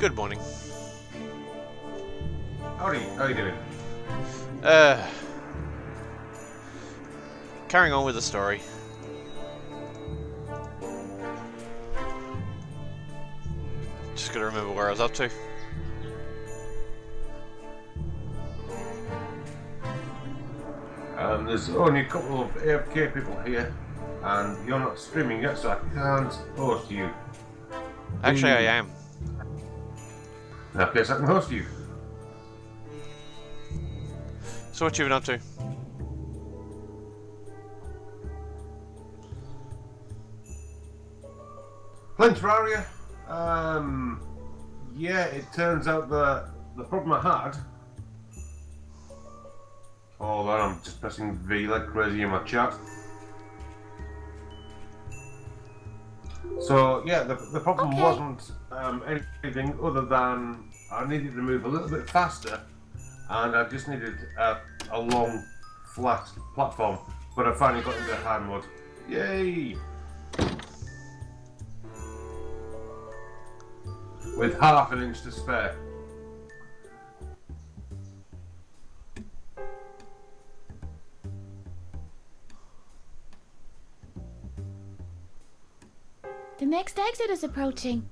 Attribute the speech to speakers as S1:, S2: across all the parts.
S1: Good morning.
S2: Howdy, how you doing?
S1: Carrying on with the story. Just gotta remember where I was up to.
S2: There's only a couple of AFK people here, and you're not streaming yet, so I can't host you.
S1: Actually, I am.
S2: Okay, so I can host you.
S1: So what you been up to?
S2: Playing Terraria. Yeah, it turns out the problem I had. Hold on, I'm just pressing V like crazy in my chat. So yeah, the problem wasn't anything other than I needed to move a little bit faster, and I just needed a long, flat platform. But I finally got into hard mode. Yay! With half an inch to spare.
S3: The next exit is approaching.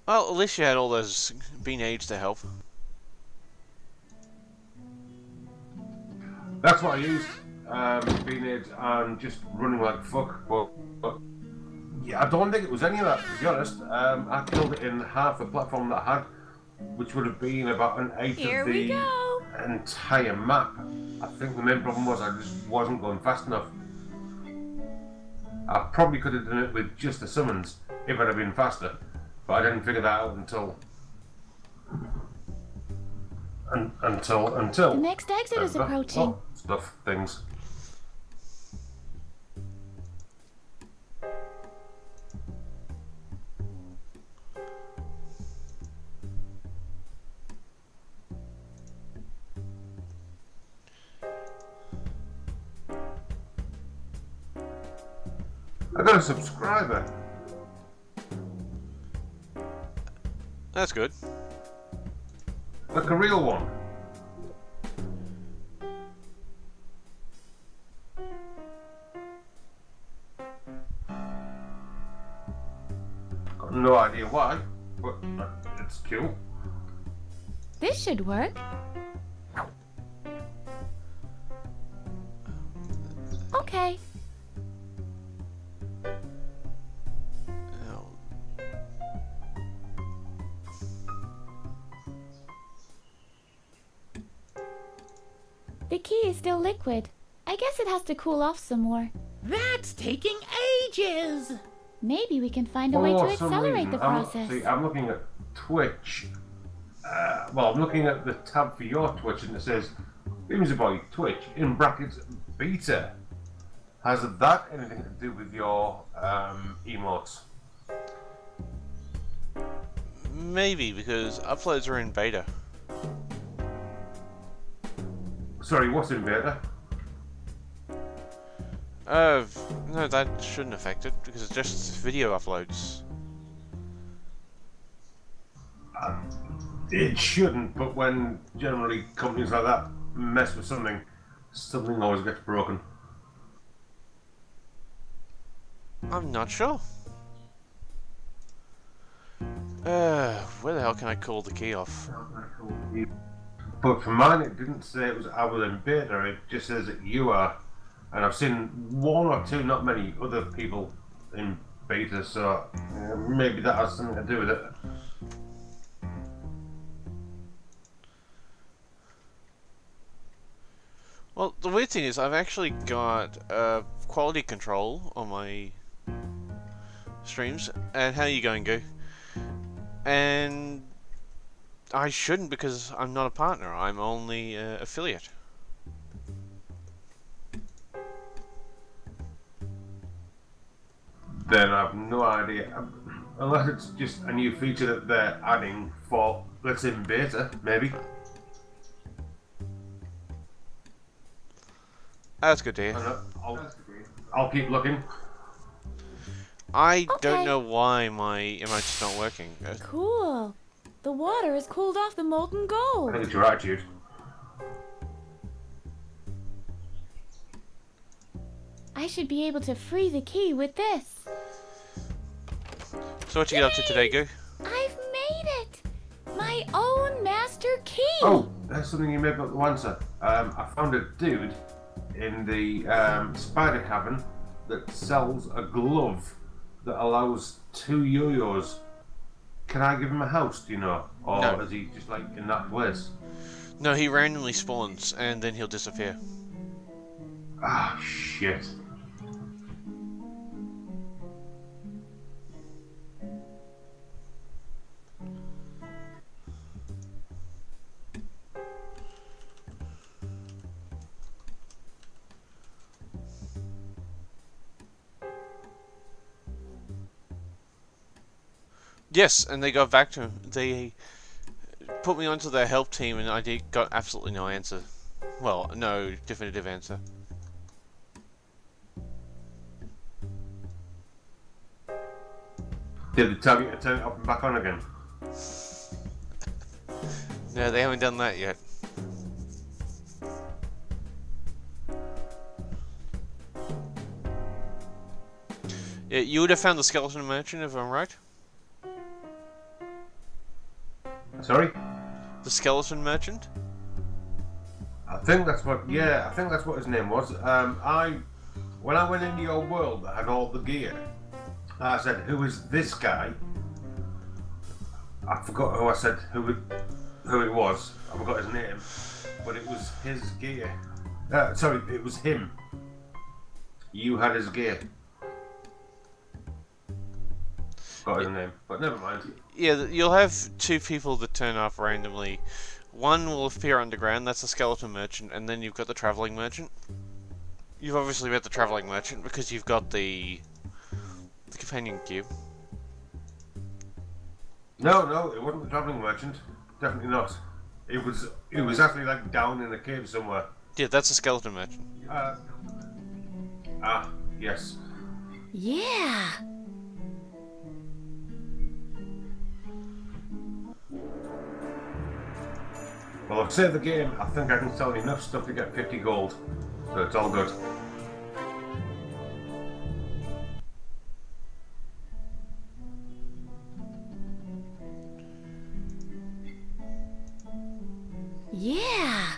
S1: Well, at least you had all those bean aids to help.
S2: That's what I used. Being it and just running like fuck. But yeah, I don't think it was any of that, to be honest. I killed it in half the platform that I had, which would have been about an eighth
S3: Here
S2: of
S3: we
S2: the
S3: go.
S2: entire map. I think the main problem was I just wasn't going fast enough. I probably could have done it with just the summons if I'd have been faster, but I didn't figure that out until.
S3: The next exit is approaching.
S2: Stuff, things. I got a subscriber.
S1: That's good.
S2: Like a real one. Got no idea why, but it's cool.
S3: This should work. Okay.
S1: Oh.
S3: The key is still liquid. I guess it has to cool off some more.
S4: That's taking ages!
S3: Maybe we can find a way to accelerate the process.
S2: I'm looking at Twitch. Well, I'm looking at the tab for your Twitch, and it says Boy Twitch in brackets beta. Has that anything to do with your emotes?
S1: Maybe, because uploads are in beta.
S2: Sorry, what's in beta?
S1: No, that shouldn't affect it, because it's just video uploads.
S2: It shouldn't, but when generally companies like that mess with something, something always gets broken.
S1: I'm not sure. Where the hell can I call the key off?
S2: But for mine, it didn't say it was I was in beta, it just says that you are. And I've seen one or two, not many, other people in beta, so maybe that has something to do with it.
S1: Well, the weird thing is I've actually got quality control on my streams. And how are you going, Goo? And I shouldn't, because I'm not a partner. I'm only affiliate.
S2: Then I've no idea. Unless it's just a new feature that they're adding for, let's say, in beta, maybe.
S1: That's good to hear.
S2: I'll keep looking.
S1: I don't know why my emote's not working.
S3: Cool. The water has cooled off the molten
S2: I
S3: gold.
S2: think it's your attitude.
S3: I should be able to free the key with this.
S1: So what you get up to today, Goo?
S3: I've made it! My own master key!
S2: Oh, that's something you may be able to answer. I found a dude in the spider cabin that sells a glove that allows 2 yo-yos. Can I give him a house, do you know? Or
S1: No.
S2: is he just like in that place?
S1: No, he randomly spawns and then he'll disappear.
S2: Ah, shit.
S1: Yes, and they got back to him. They put me onto their help team and got absolutely no answer. Well, no definitive answer.
S2: Did they tell you to turn it up and back on again?
S1: No, they haven't done that yet. Yeah, you would have found the skeleton merchant if I'm right.
S2: Sorry?
S1: The skeleton merchant?
S2: I think that's what, yeah, I think that's what his name was. When I went into your world that had all the gear, I said, who is this guy? I forgot who I said, who it was. I forgot his name. But it was his gear. Sorry, it was him. You had his gear. Got his name, but never mind.
S1: Yeah, you'll have 2 people that turn up randomly. One will appear underground, that's the skeleton merchant, and then you've got the travelling merchant. You've obviously met the travelling merchant because you've got the companion cube.
S2: No, it wasn't the travelling merchant. Definitely not. It was actually like down in a cave somewhere.
S1: Yeah, that's a skeleton merchant.
S2: Yes.
S3: Yeah!
S2: Well, I've saved the game. I think I can sell enough stuff to get 50 gold. So it's all good.
S3: Yeah!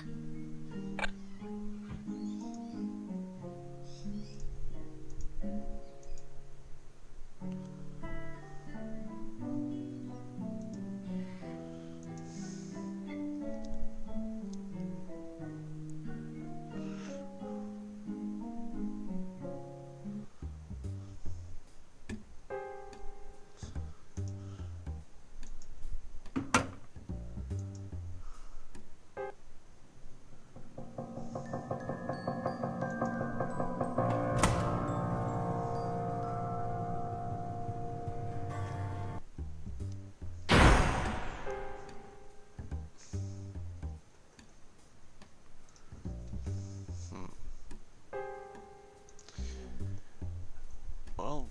S1: Well,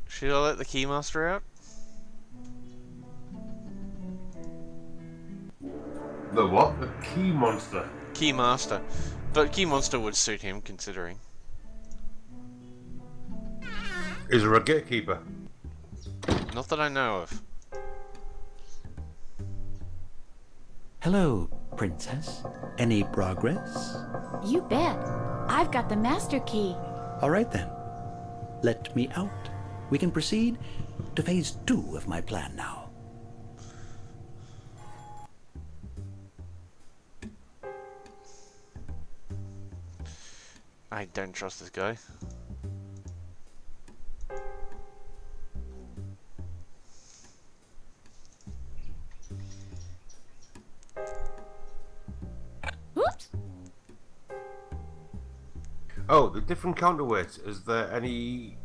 S1: should I let the Keymaster out?
S2: The what? The key monster.
S1: Keymaster. But Keymonster would suit him, considering.
S2: Is there a gatekeeper?
S1: Not that I know of.
S5: Hello, Princess. Any progress?
S3: You bet. I've got the master key.
S5: All right then. Let me out. We can proceed to phase 2 of my plan now.
S1: I don't trust this guy.
S3: Oops!
S2: Oh, the different counterweights. Is there any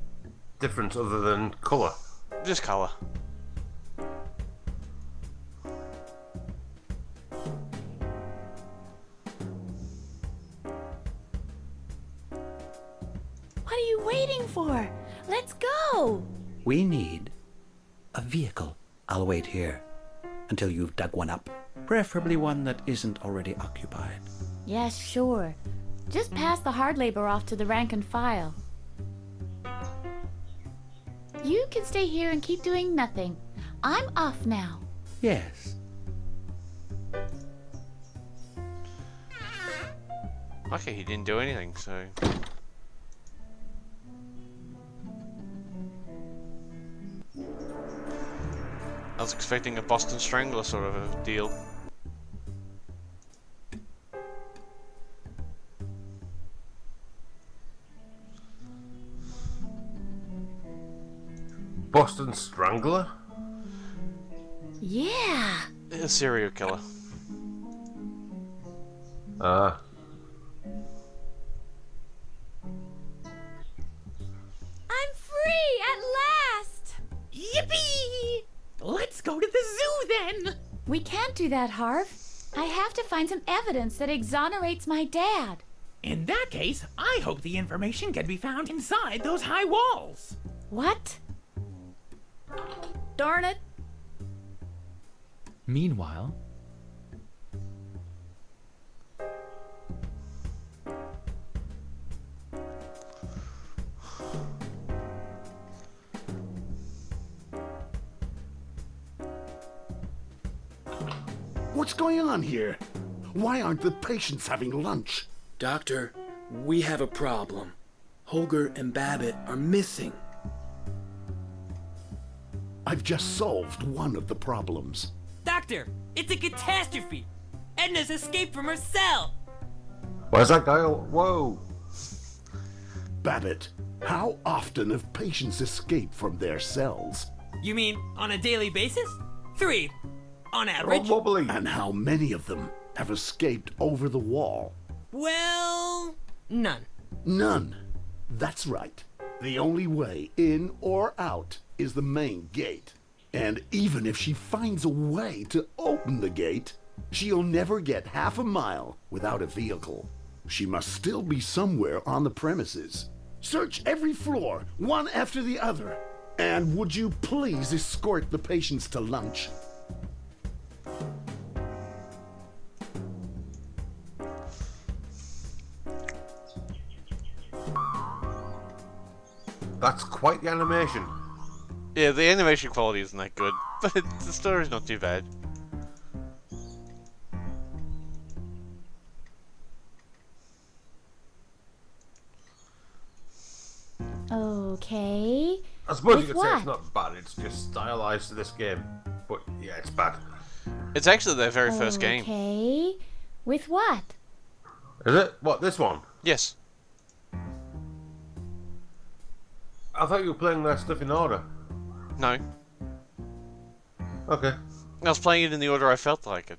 S2: difference other than colour?
S1: Just colour.
S3: What are you waiting for? Let's go!
S5: We need a vehicle. I'll wait here until you've dug one up. Preferably one that isn't already occupied.
S3: Yes, sure. Just pass the hard labor off to the rank and file. You can stay here and keep doing nothing. I'm off now.
S5: Yes.
S1: Okay, he didn't do anything, so... I was expecting a Boston Strangler sort of a deal.
S2: Boston Strangler?
S3: Yeah!
S1: A serial killer.
S2: Ah.
S3: I'm free at last!
S4: Yippee! Let's go to the zoo then!
S3: We can't do that, Harv. I have to find some evidence that exonerates my dad.
S4: In that case, I hope the information can be found inside those high walls.
S3: What? Darn it!
S6: Meanwhile,
S7: What's going on here? Why aren't the patients having lunch?
S8: Doctor, we have a problem. Holger and Babbitt are missing.
S7: I've just solved one of the problems.
S9: Doctor, it's a catastrophe! Edna's escaped from her cell!
S2: Where's that guy? Whoa!
S7: Babbitt, how often have patients escaped from their cells?
S9: You mean on a daily basis? 3, on average.
S2: Wobbly.
S7: And how many of them have escaped over the wall?
S9: Well, none.
S7: None. That's right. The only way in or out is the main gate. And even if she finds a way to open the gate, she'll never get half a mile without a vehicle. She must still be somewhere on the premises. Search every floor, one after the other. And would you please escort the patients to lunch?
S2: That's quite the animation.
S1: Yeah, the animation quality isn't that good, but the story's not too bad.
S3: Okay.
S2: I suppose
S3: With
S2: you could say it's
S3: what?
S2: not bad, it's just stylized to this game. But yeah, it's bad.
S1: It's actually their very first game.
S3: Okay. With what?
S2: Is it? What, this one?
S1: Yes.
S2: I thought you were playing that stuff in order.
S1: No.
S2: Okay.
S1: I was playing it in the order I felt like it.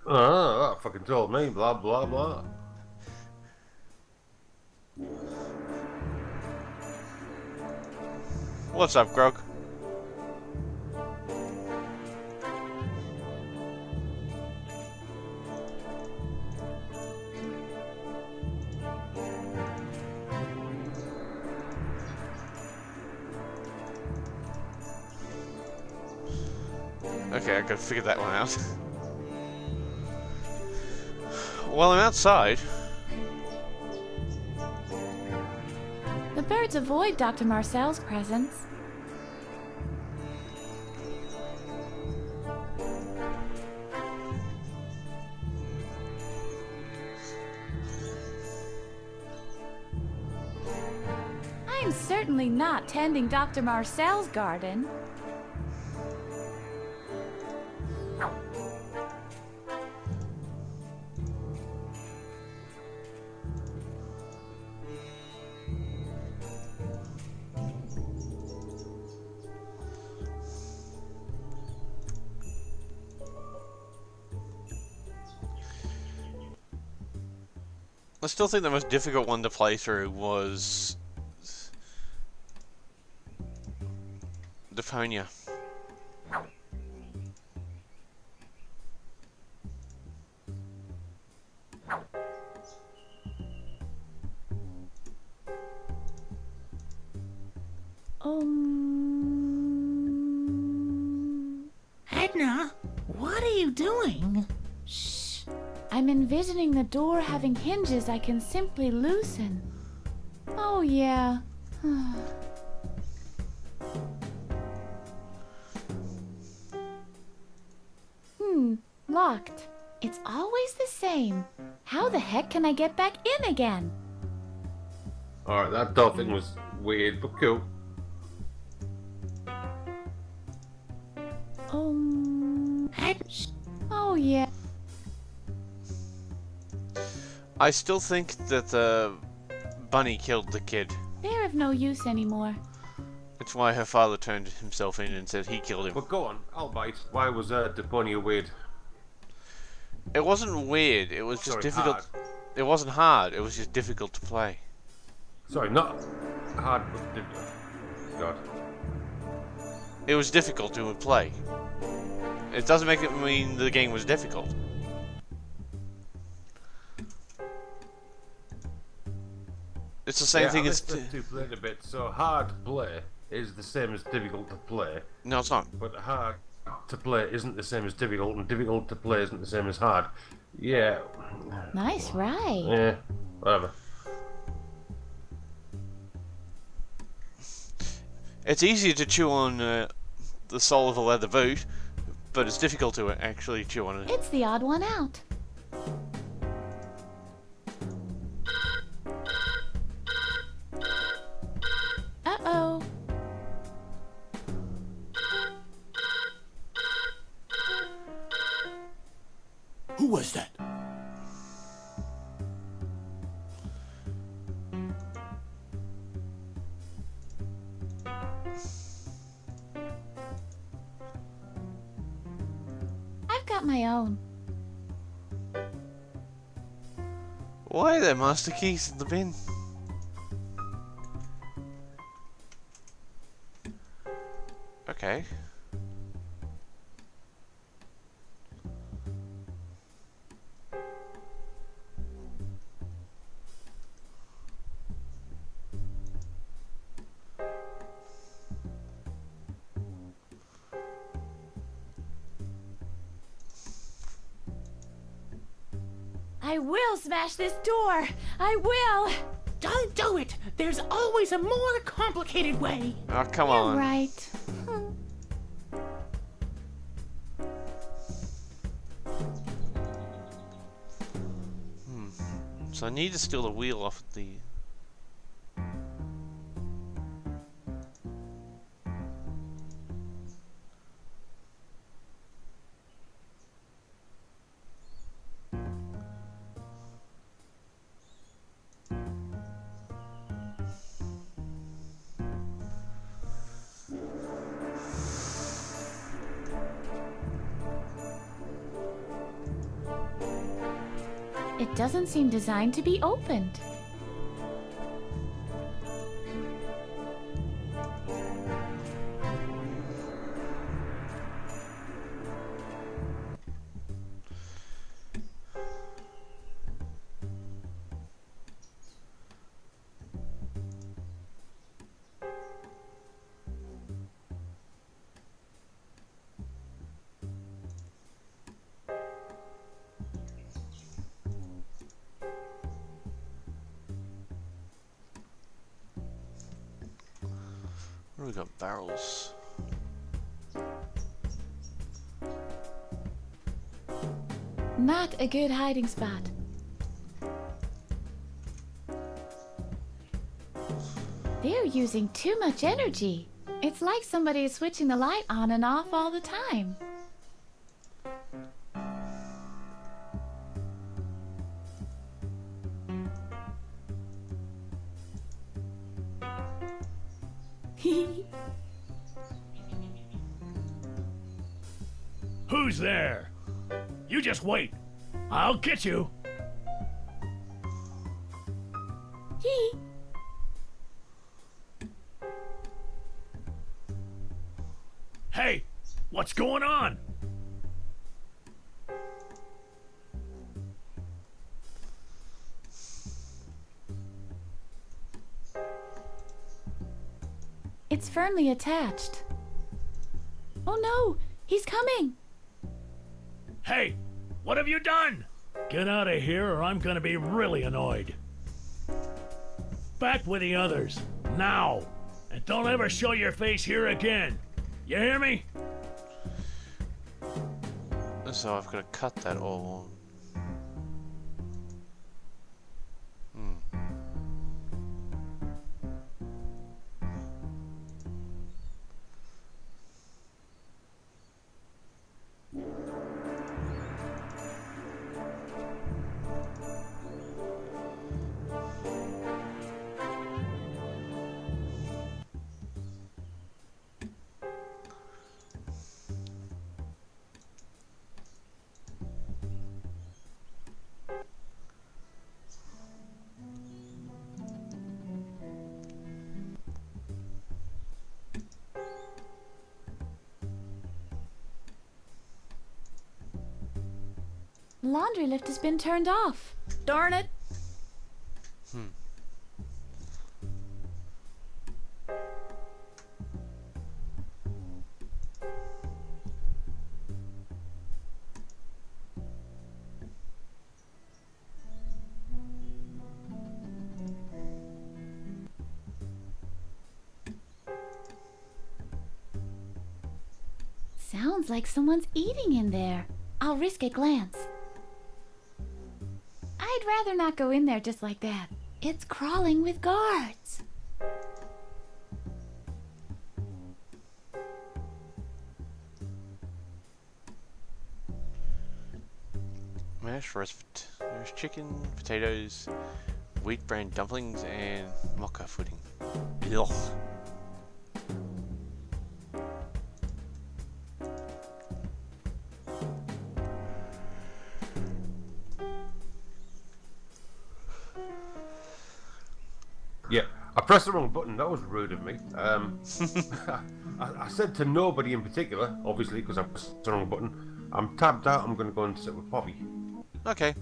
S2: Oh, that fucking told me, blah blah blah.
S1: What's up, Grog? Okay, I gotta figure that one out. While I'm outside...
S3: The birds avoid Dr. Marcel's presence. I'm certainly not tending Dr. Marcel's garden.
S1: I still think the most difficult one to play through was... Defonia.
S4: Edna, what are you doing?
S3: Shh. I'm envisioning the door having hinges I can simply loosen. Oh, yeah. Locked. It's always the same. How the heck can I get back in again?
S2: Alright, that door thing was weird, but cool.
S3: Oh, yeah.
S1: I still think that the bunny killed the kid.
S3: They're of no use anymore.
S1: That's why her father turned himself in and said he killed him.
S2: But go on, I'll bite. Why was the bunny weird?
S1: It wasn't weird, it was just
S2: Sorry,
S1: difficult.
S2: hard.
S1: It wasn't hard, it was just difficult to play.
S2: Sorry, not hard, but difficult. God.
S1: It was difficult to play. It doesn't make it mean the game was difficult. It's the same thing as...
S2: to play a bit, so hard to play is the same as difficult to play.
S1: No, it's not.
S2: But hard to play isn't the same as difficult, and difficult to play isn't the same as hard. Yeah.
S3: Nice ride.
S2: Yeah, whatever.
S1: It's easier to chew on the sole of a leather boot, but it's difficult to actually chew on it.
S3: It's the odd one out. Uh-oh.
S7: Who was that?
S3: I've got my own.
S1: Why are there master keys in the bin? Okay.
S3: I will smash this door. I will.
S4: Don't do it! There's always a more complicated way.
S1: Oh, come
S3: You're
S1: on.
S3: right.
S1: So I need to steal the wheel off the...
S3: It doesn't seem designed to be opened. We got barrels. Not a good hiding spot. They're using too much energy. It's like somebody is switching the light on and off all the time.
S6: Who's there? You just wait. I'll get you. Hey, what's going on?
S3: It's firmly attached. Oh no! He's coming!
S6: Hey, what have you done? Get out of here or I'm gonna be really annoyed. Back with the others, now! And don't ever show your face here again. You hear me?
S1: So I've got to cut that all.
S3: The laundry lift has been turned off. Darn it! Sounds like someone's eating in there. I'll risk a glance. I'd rather not go in there just like that. It's crawling with guards.
S1: Mashed roast chicken, potatoes, wheat bran dumplings, and mocha pudding. Ugh.
S2: Yeah, I pressed the wrong button. That was rude of me. I said to nobody in particular, obviously, because I pressed the wrong button. I'm tapped out. I'm going to go and sit with Poppy.
S1: Okay.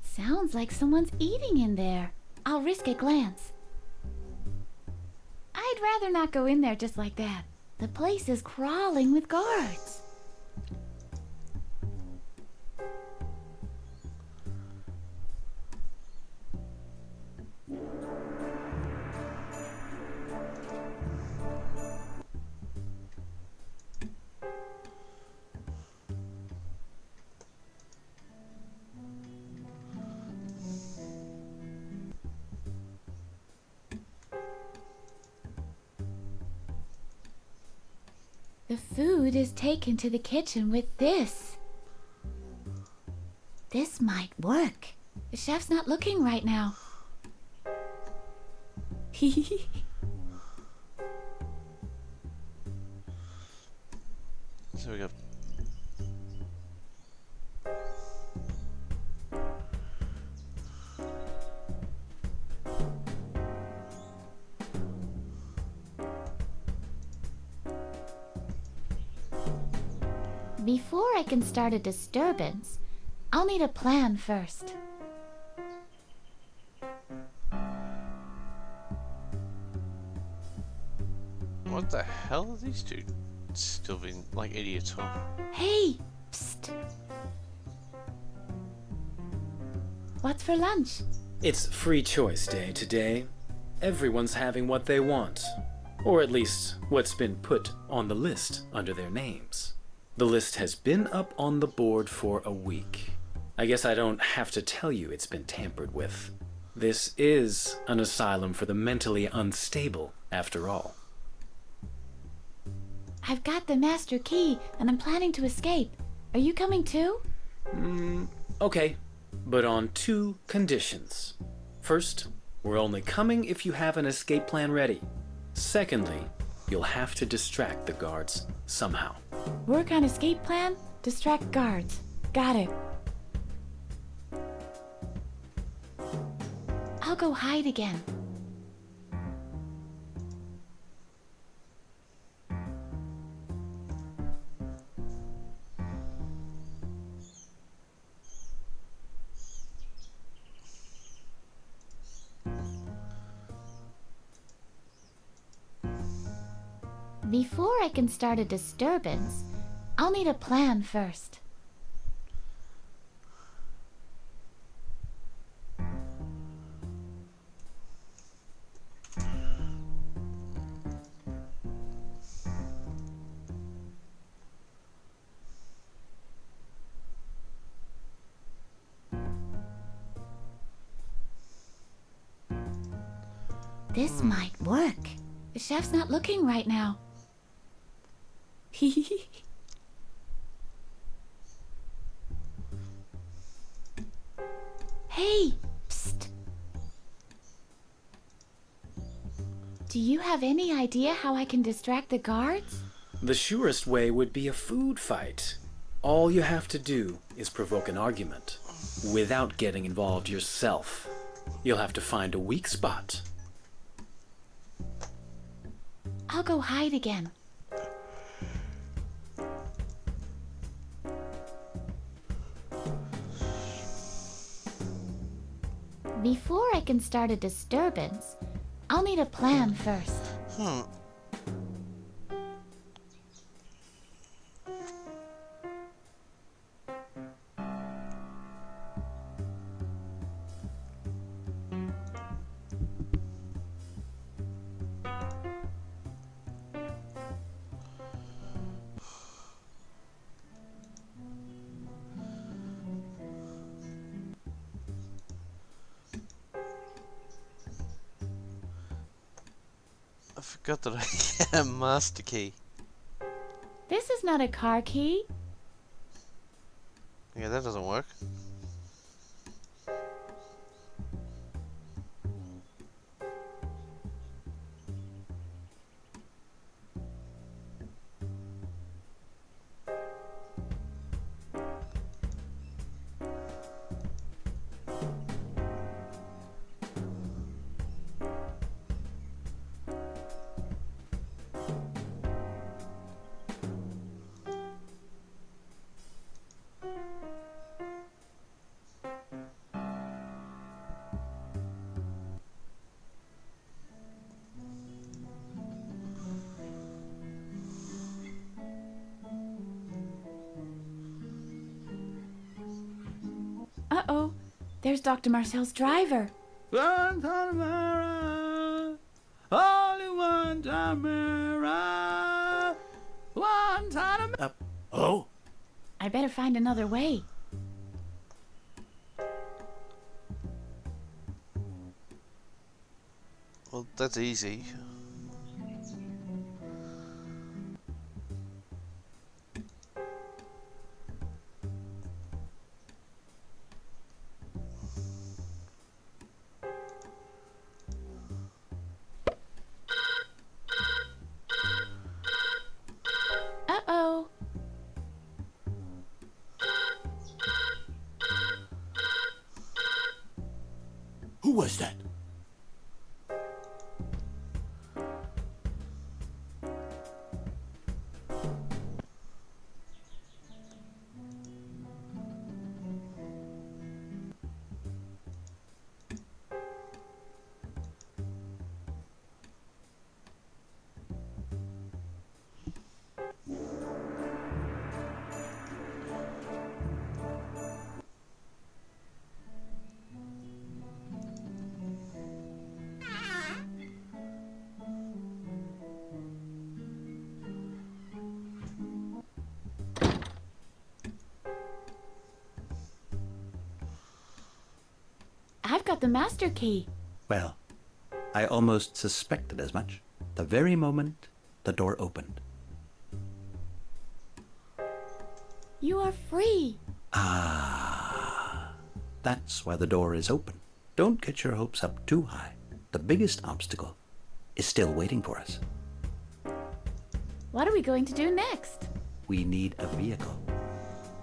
S3: Sounds like someone's eating in there. I'll risk a glance. I'd rather not go in there just like that. The place is crawling with guards. The food is taken to the kitchen with this. This might work. The chef's not looking right now.
S1: So we got.
S3: Before I can start a disturbance, I'll need a plan first.
S1: What the hell are these two still being like idiots for?
S3: Hey! Psst! What's for lunch?
S8: It's free choice day today. Everyone's having what they want. Or at least what's been put on the list under their names. The list has been up on the board for a week. I guess I don't have to tell you it's been tampered with. This is an asylum for the mentally unstable, after all.
S3: I've got the master key, and I'm planning to escape. Are you coming too?
S8: Okay, but on 2 conditions. First, we're only coming if you have an escape plan ready. Secondly, you'll have to distract the guards somehow.
S3: Work on escape plan, distract guards. Got it. I'll go hide again. Before I can start a disturbance, I'll need a plan first. This might work. The chef's not looking right now. Hey! Psst! Do you have any idea how I can distract the guards?
S8: The surest way would be a food fight. All you have to do is provoke an argument, without getting involved yourself. You'll have to find a weak spot.
S3: I'll go hide again. Before I can start a disturbance, I'll need a plan first.
S1: I forgot that I had a master key.
S3: This is not a car key.
S1: Yeah, that doesn't work.
S3: Uh-oh. There's Dr. Marcel's driver.
S5: Guantanamera, only Guantanamera, Guantanamera.
S6: Oh?
S3: I better find another way.
S1: Well, that's easy.
S3: Uh-oh.
S7: Who was that?
S3: I've got the master key.
S5: Well, I almost suspected as much. The very moment the door opened.
S3: You are free.
S5: Ah, that's why the door is open. Don't get your hopes up too high. The biggest obstacle is still waiting for us.
S3: What are we going to do next?
S5: We need a vehicle.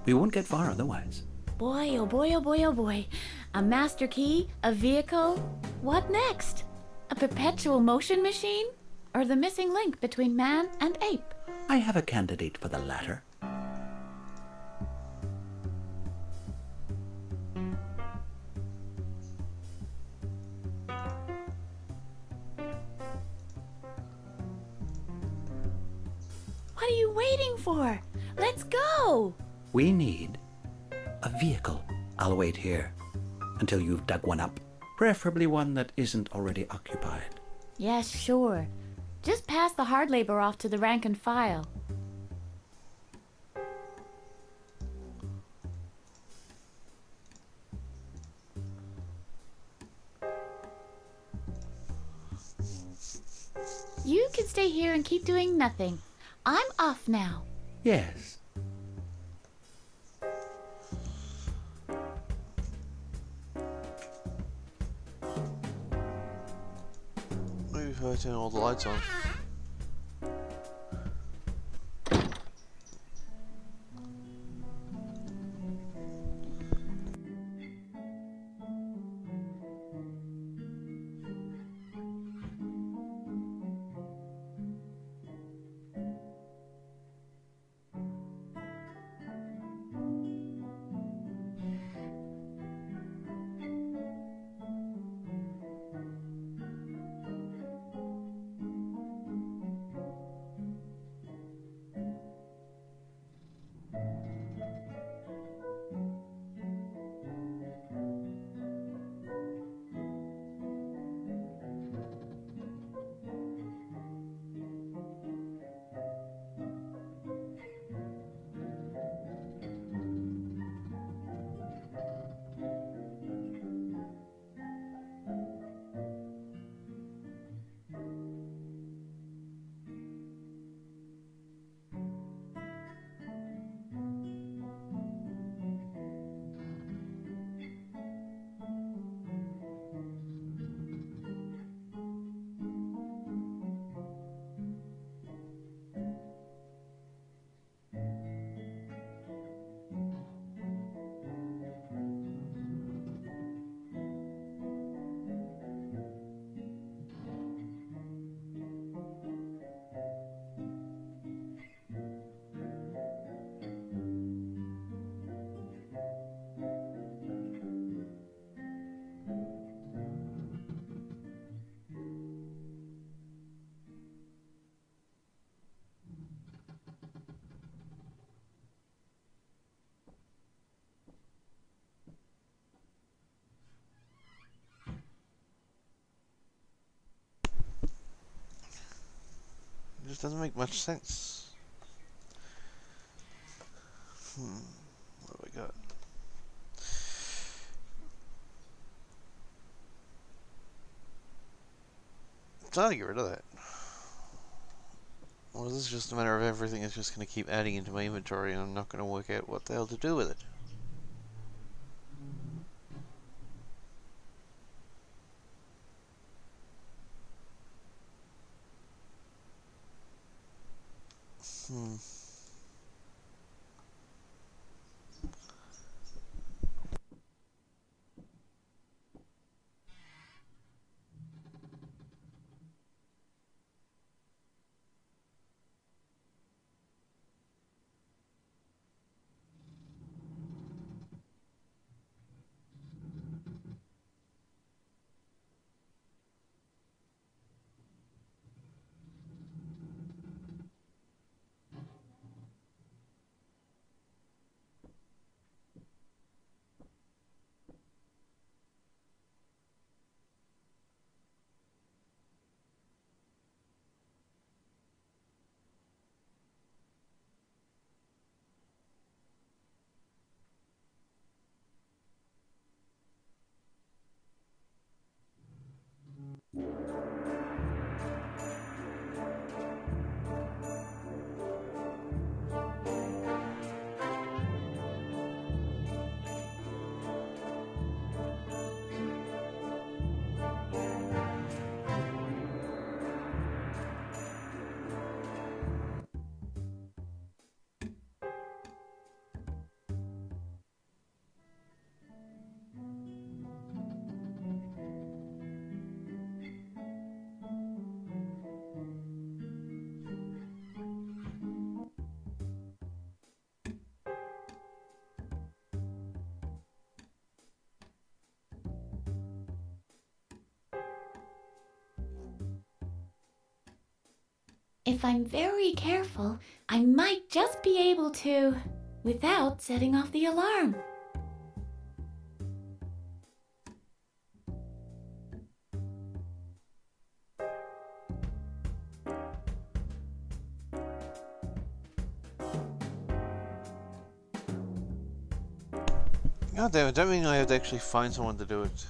S5: We won't get far otherwise.
S3: Boy, oh boy, oh boy, oh boy. A master key, a vehicle. What next? A perpetual motion machine? Or the missing link between man and ape?
S5: I have a candidate for the latter.
S3: for? Let's go!
S5: We need a vehicle. I'll wait here until you've dug one up. Preferably one that isn't already occupied.
S3: Yes, sure. Just pass the hard labor off to the rank and file. You can stay here and keep doing nothing. I'm off now.
S5: Yes.
S1: Maybe if I turn all the lights on. It just doesn't make much sense. What have I got? It's time to get rid of that. Well, this is just a matter of everything is just going to keep adding into my inventory and I'm not going to work out what the hell to do with it.
S3: If I'm very careful, I might just be able to, without setting off the alarm.
S1: God damn it, don't mean I have to actually find someone to do it.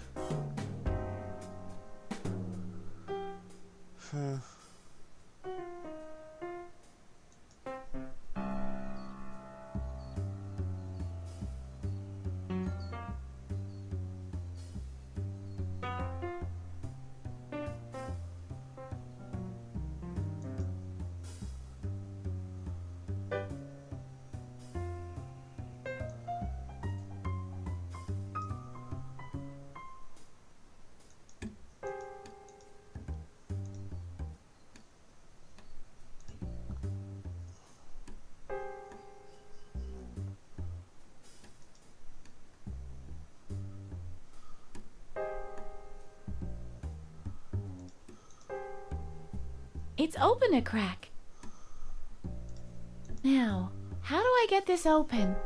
S3: It's open a crack. Now, how do I get this open?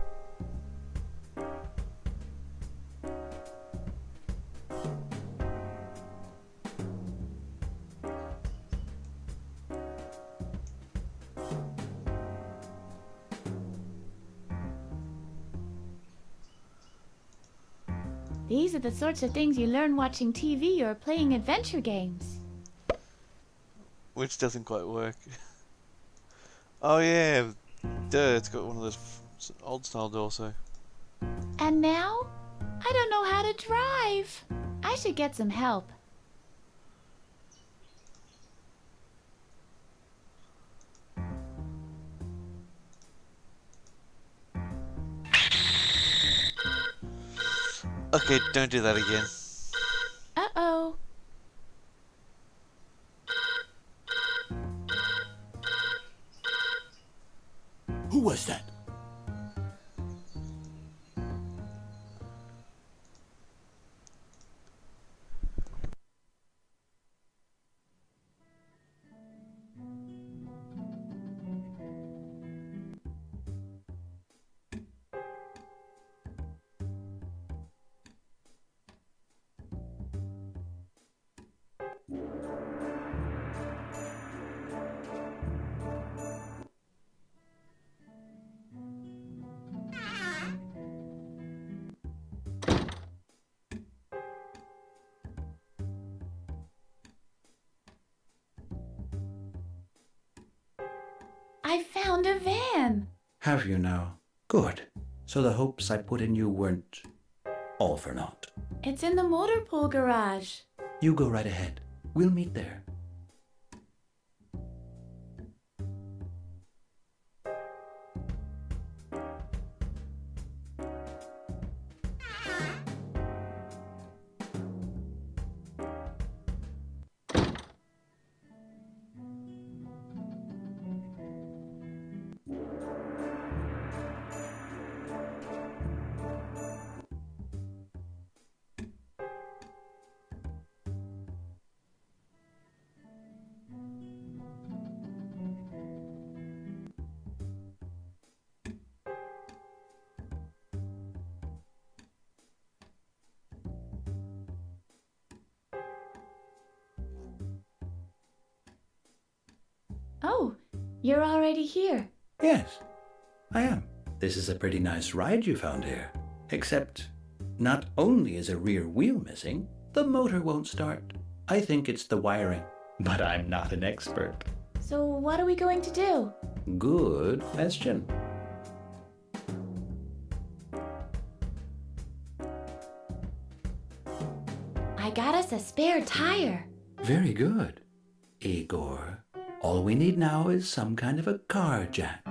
S3: These are the sorts of things you learn watching TV or playing adventure games.
S1: Which doesn't quite work. Oh yeah, duh, it's got one of those old style doors, so.
S3: And now, I don't know how to drive. I should get some help.
S1: Okay, don't do that again.
S3: Uh-oh.
S7: Who was that?
S3: I found a van.
S5: Have you now? Good. So the hopes I put in you weren't all for naught.
S3: It's in the motor pool garage.
S5: You go right ahead. We'll meet there.
S3: Oh, you're already here.
S5: Yes, I am. This is a pretty nice ride you found here. Except, not only is a rear wheel missing, the motor won't start. I think it's the wiring, but I'm not an expert.
S3: So what are we going to do?
S5: Good question.
S3: I got us a spare tire.
S5: Very good. Igor, all we need now is some kind of a car jack.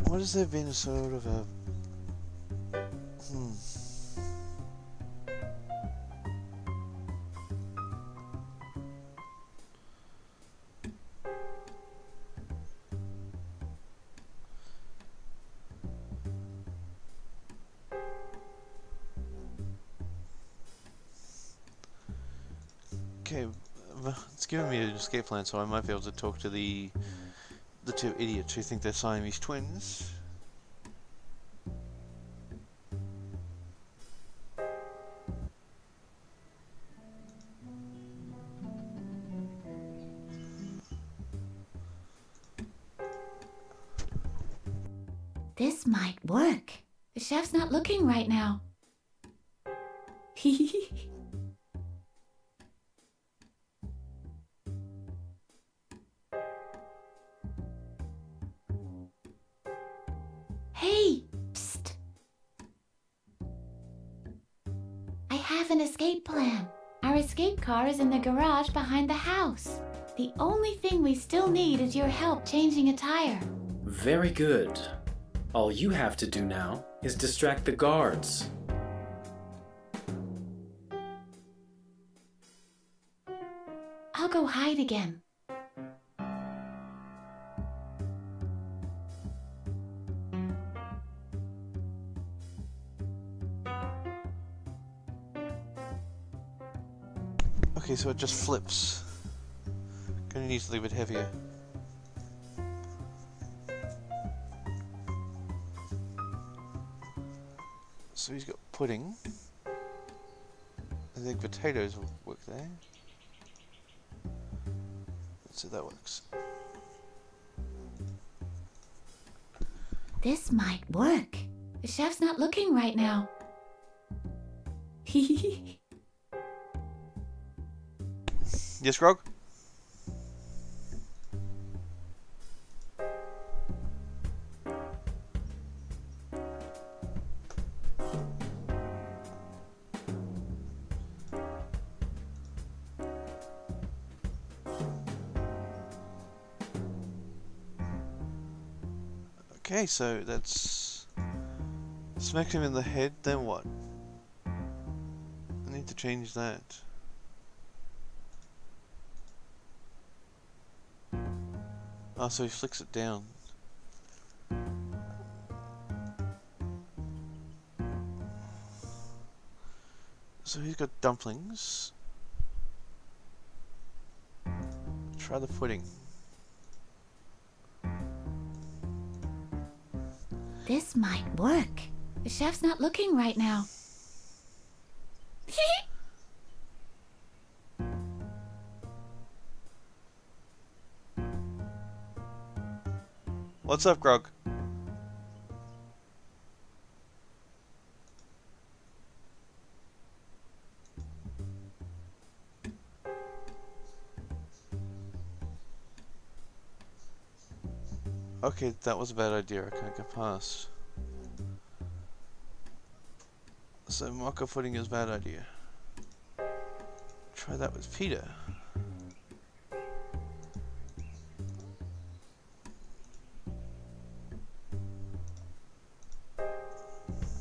S1: What has there been sort of a... Okay, it's given me an escape plan, so I might be able to talk to the two idiots who think they're Siamese twins.
S3: This might work. The chef's not looking right now. Hey! Psst! I have an escape plan. Our escape car is in the garage behind the house. The only thing we still need is your help changing a tire.
S8: Very good. All you have to do now is distract the guards.
S3: I'll go hide again.
S1: Okay, so it just flips. Gonna need to leave it heavier. So he's got pudding. I think potatoes will work there. Let's see if that works.
S3: This might work. The chef's not looking right now.
S1: Yes, Grog? Okay, so that's smacked him in the head, then what? I need to change that. Oh, so he flicks it down. So he's got dumplings. Try the pudding.
S3: This might work. The chef's not looking right now.
S1: What's up, Grog? Okay, that was a bad idea. I can't get past. So mocha pudding is a bad idea. Try that with Peter.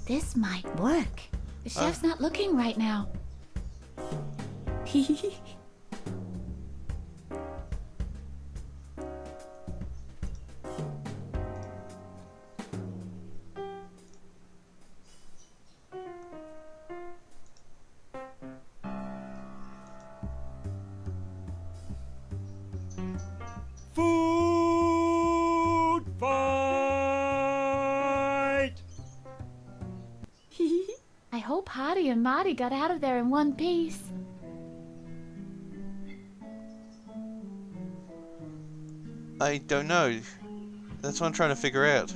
S3: This might work. The chef's not looking right now.
S6: Food fight!
S3: I hope Hottie and Marty got out of there in one piece.
S1: I don't know. That's what I'm trying to figure out.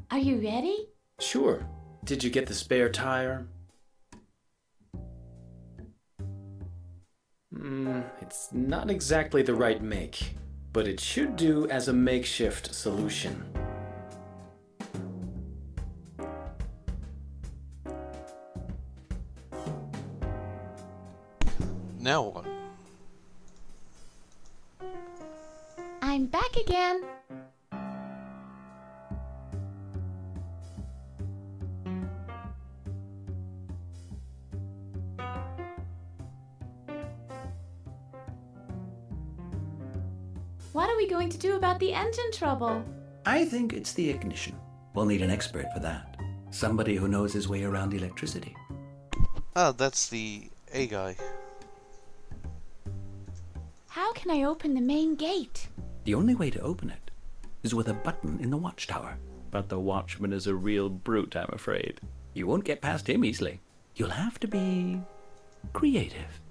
S3: Are you ready?
S8: Sure. Did you get the spare tire? It's not exactly the right make, but it should do as a makeshift solution.
S1: Now what?
S3: I'm back again. we going to do about the engine trouble?
S5: I think it's the ignition. We'll need an expert for that. Somebody who knows his way around electricity.
S1: Oh, that's the A guy.
S3: How can I open the main gate?
S5: The only way to open it is with a button in the watchtower. But the watchman is a real brute, I'm afraid. You won't get past him easily. You'll have to be creative.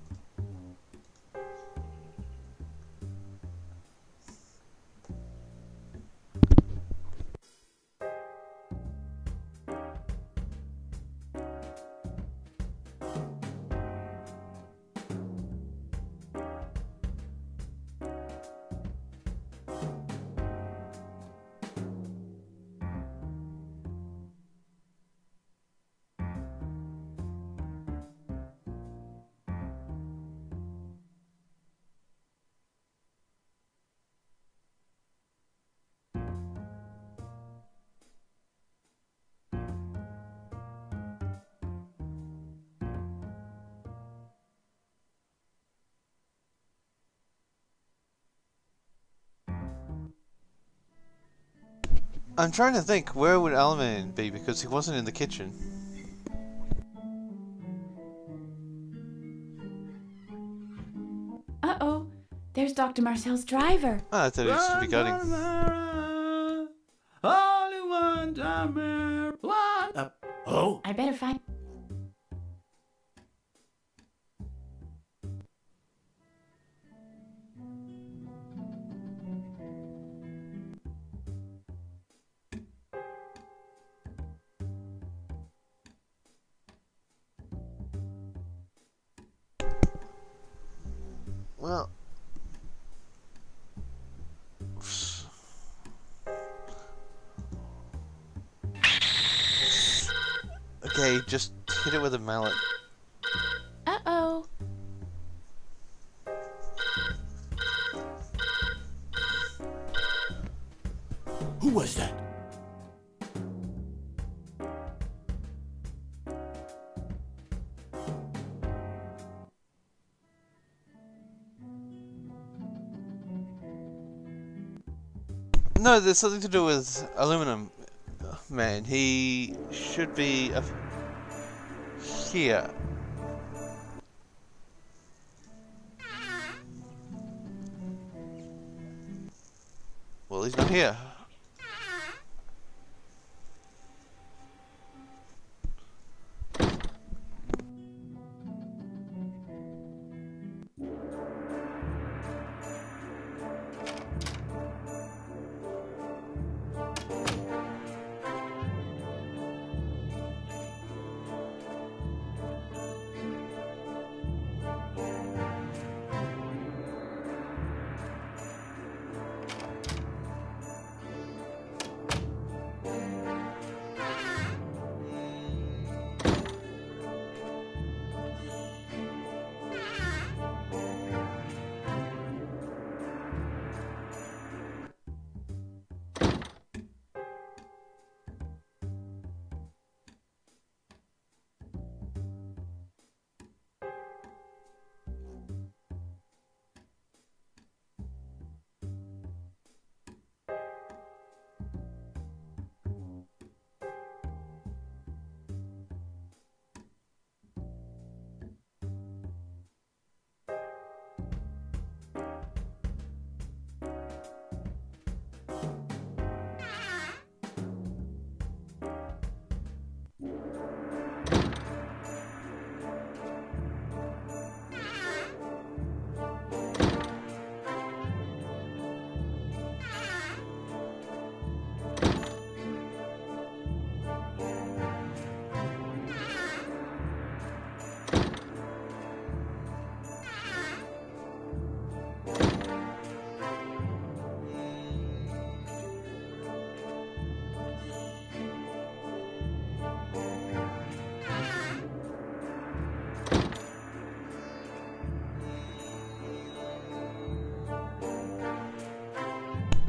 S1: I'm trying to think, where would Alman be, because he wasn't in the kitchen.
S3: Uh-oh. There's Dr. Marcel's driver.
S1: Oh, I thought he was regarding...
S7: Oh?
S3: I better find...
S1: Well... Okay, just hit it with a mallet.
S3: Uh-oh.
S7: Who was that?
S1: No, there's something to do with aluminum man. He should be here. Well, he's not here.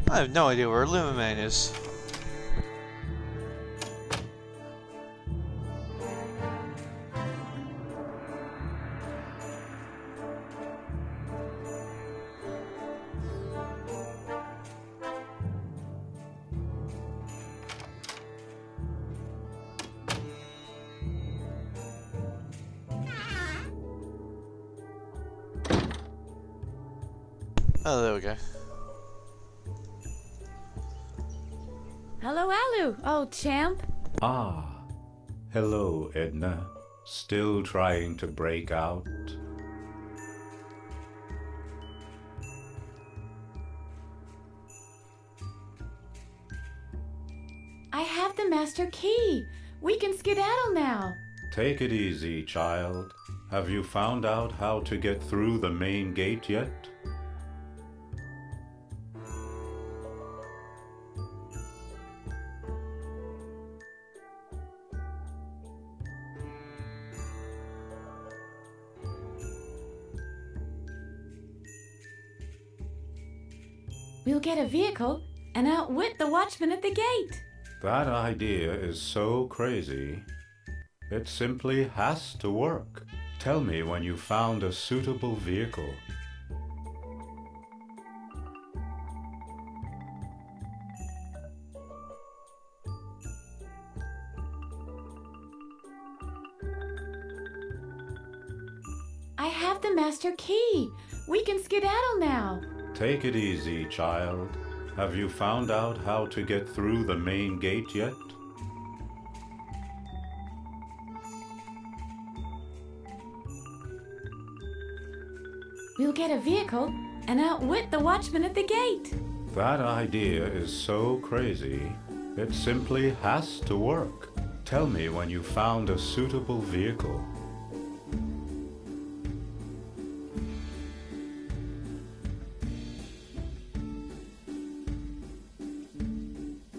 S1: I have no idea where Aluminum Man is. Oh, there we go.
S3: Hello, Alu. Oh, champ.
S10: Ah, hello, Edna. Still trying to break out?
S3: I have the master key. We can skedaddle now.
S10: Take it easy, child. Have you found out how to get through the main gate yet?
S3: We'll get a vehicle and outwit the watchman at the gate.
S10: That idea is so crazy. It simply has to work. Tell me when you found a suitable vehicle.
S3: I have the master key. We can skedaddle now.
S10: Take it easy, child. Have you found out how to get through the main gate yet?
S3: We'll get a vehicle and outwit the watchman at the gate.
S10: That idea is so crazy. It simply has to work. Tell me when you found a suitable vehicle.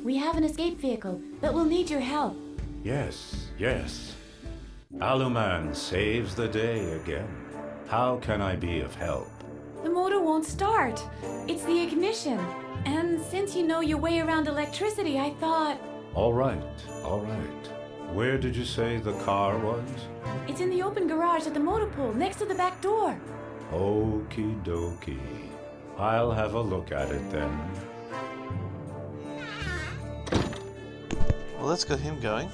S3: We have an escape vehicle, but we'll need your help.
S10: Yes, yes. Aluman saves the day again. How can I be of help?
S3: The motor won't start. It's the ignition. And since you know your way around electricity, I thought...
S10: All right, all right. Where did you say the car was?
S3: It's in the open garage at the motor pool, next to the back door.
S10: Okie dokie. I'll have a look at it then.
S1: Well, let's get him going.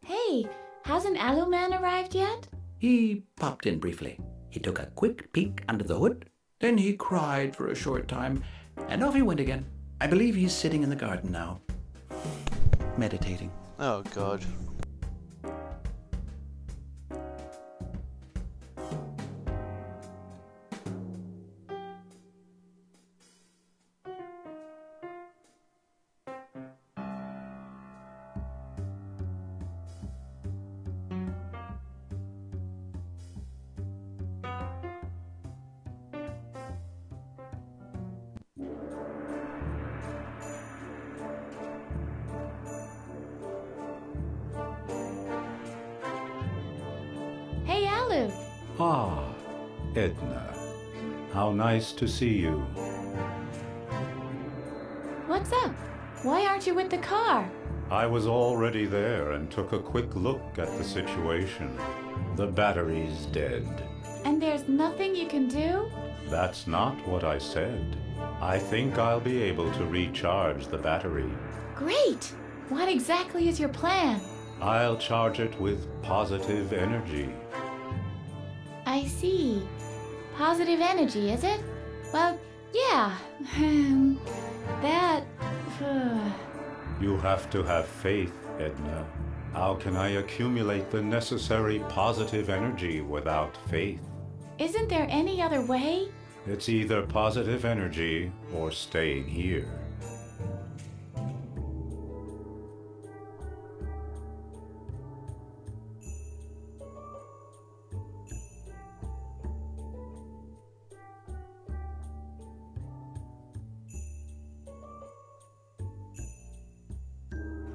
S3: Hey, hasn't Aluman arrived yet?
S5: He popped in briefly. He took a quick peek under the hood, then he cried for a short time, and off he went again. I believe he's sitting in the garden now, meditating.
S1: Oh, God.
S3: Hey, Alu.
S10: Ah, Edna. How nice to see you.
S3: What's up? Why aren't you with the car?
S10: I was already there and took a quick look at the situation. The battery's dead.
S3: And there's nothing you can do?
S10: That's not what I said. I think I'll be able to recharge the battery.
S3: Great! What exactly is your plan?
S10: I'll charge it with positive energy.
S3: I see. Positive energy, is it? Well, yeah. That...
S10: You have to have faith, Edna. How can I accumulate the necessary positive energy without faith?
S3: Isn't there any other way?
S10: It's either positive energy or staying here.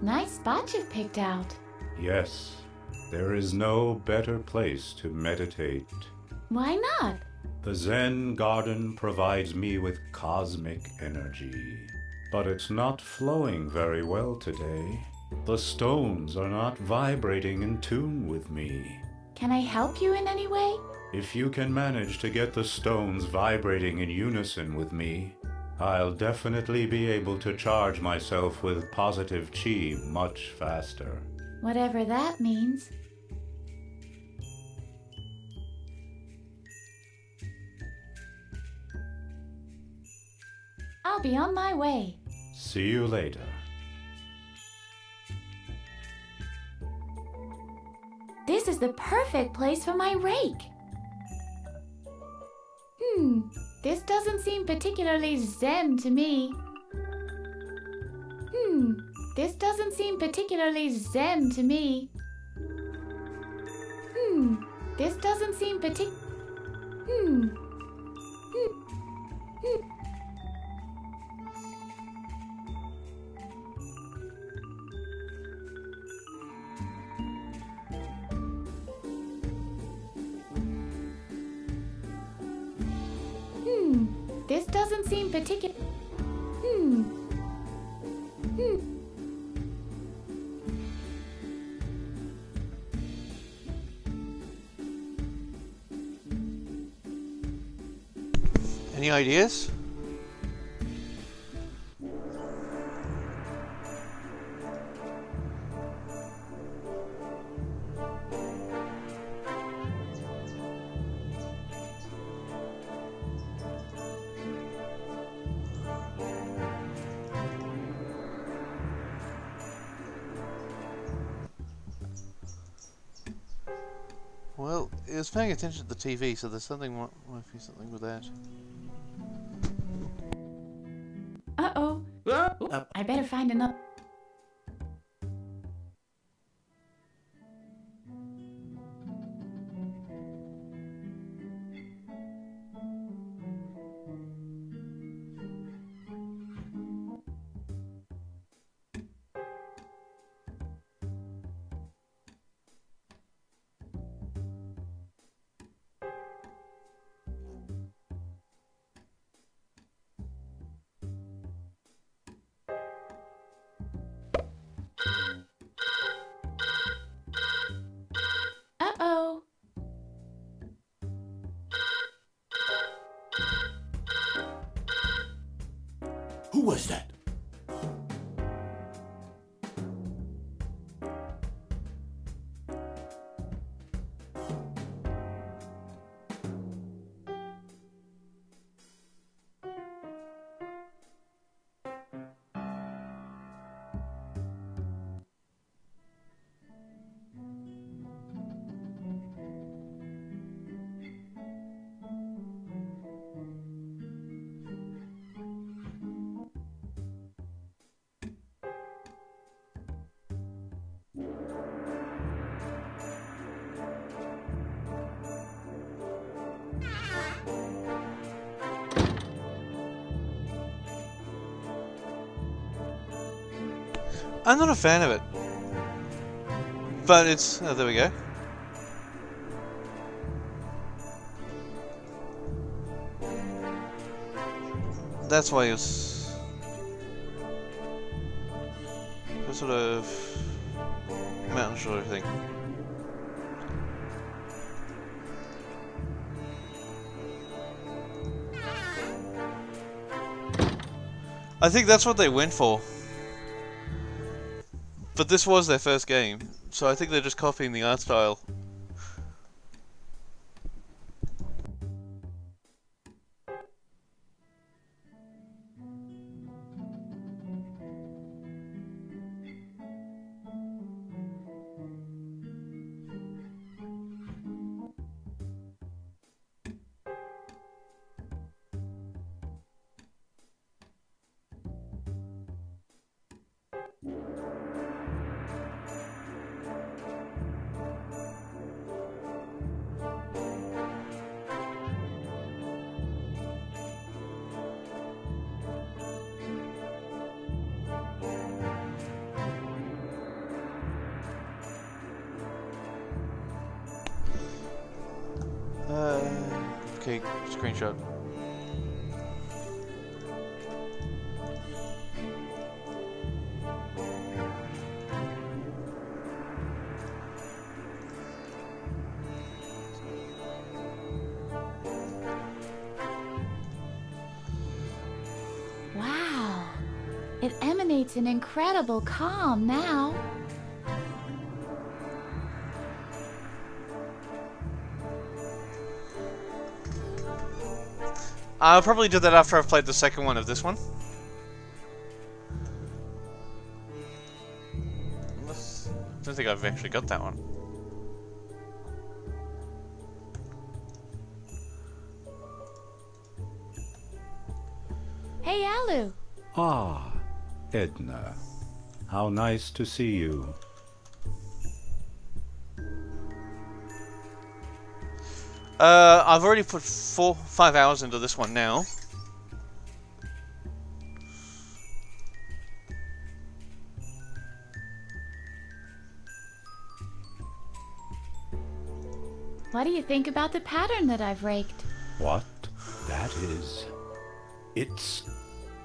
S3: Nice spot you've picked out.
S10: Yes, there is no better place to meditate.
S3: Why not?
S10: The Zen garden provides me with cosmic energy, but it's not flowing very well today. The stones are not vibrating in tune with me.
S3: Can I help you in any way?
S10: If you can manage to get the stones vibrating in unison with me, I'll definitely be able to charge myself with positive chi much faster.
S3: Whatever that means. I'll be on my way.
S10: See you later.
S3: This is the perfect place for my rake. This doesn't seem particularly zen to me. This doesn't seem particularly zen to me. This doesn't seem This doesn't seem particular.
S1: Any ideas? Well, it was paying attention to the TV, so there's something might be something with that.
S3: Uh-oh. I better find another. Uh-oh.
S7: Who was that?
S1: I'm not a fan of it. But it's... oh, there we go. That's why it's... a sort of... mountain shore thing. I think that's what they went for. But this was their first game, so I think they're just copying the art style. Okay, screenshot.
S3: Wow. It emanates an incredible calm now.
S1: I'll probably do that after I've played the second one of this one. I don't think I've actually got that one.
S3: Hey, Alu.
S10: Ah, Edna. How nice to see you.
S1: I've already put 5 hours into this one now.
S3: What do you think about the pattern that I've raked?
S10: What? That is...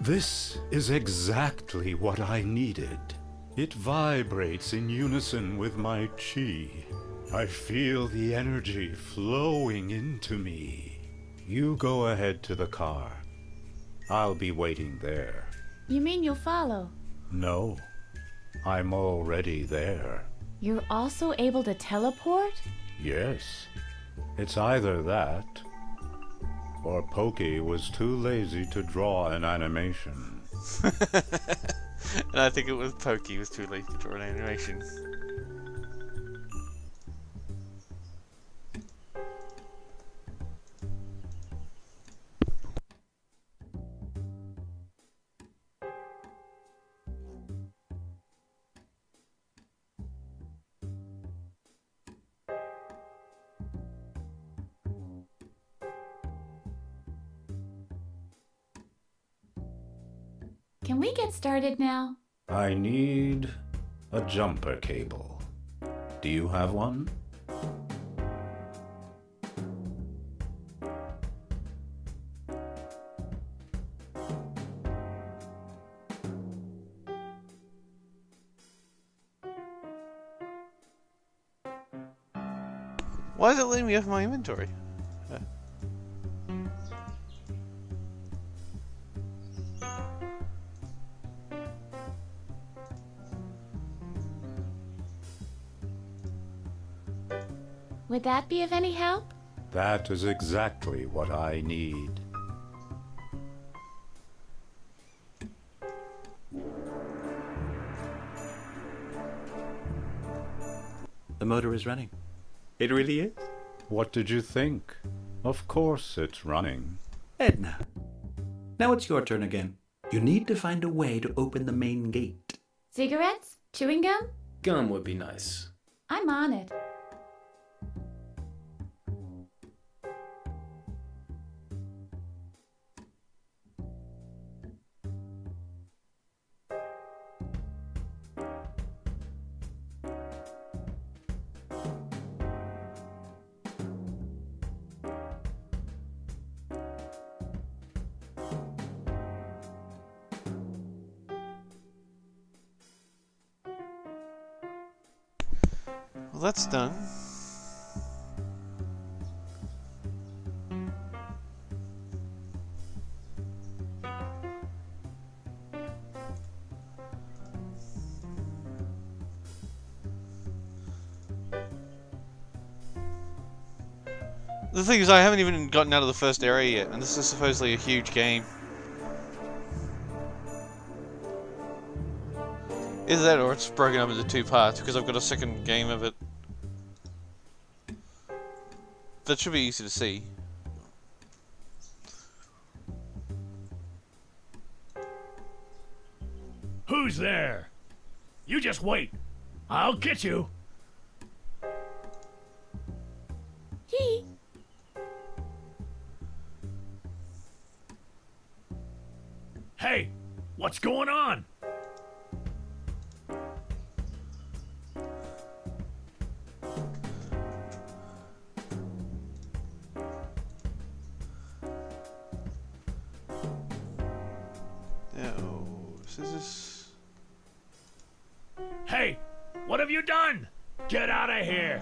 S10: This is exactly what I needed. It vibrates in unison with my chi. I feel the energy flowing into me. You go ahead to the car. I'll be waiting there.
S3: You mean you'll follow?
S10: No, I'm already there.
S3: You're also able to teleport?
S10: Yes, it's either that, or Pokey was too lazy to draw an animation.
S1: And I think it was Pokey was too lazy to draw an animation.
S3: Can we get started now?
S10: I need a jumper cable. Do you have one?
S1: Why is it letting me off my inventory?
S3: Would that be of any help?
S10: That is exactly what I need.
S5: The motor is running. It really is.
S10: What did you think? Of course it's running.
S5: Edna, now it's your turn again. You need to find a way to open the main gate.
S3: Cigarettes? Chewing gum?
S8: Gum would be nice.
S3: I'm on it.
S1: Well, that's done. The thing is, I haven't even gotten out of the first area yet, and this is supposedly a huge game. Either that or it's broken up into 2 parts, because I've got a second game of it. That should be easy to see.
S6: Who's there? You just wait. I'll get you.
S3: Gee.
S6: Hey, what's going on?
S1: Scissors.
S6: Hey, what have you done? Get out of here!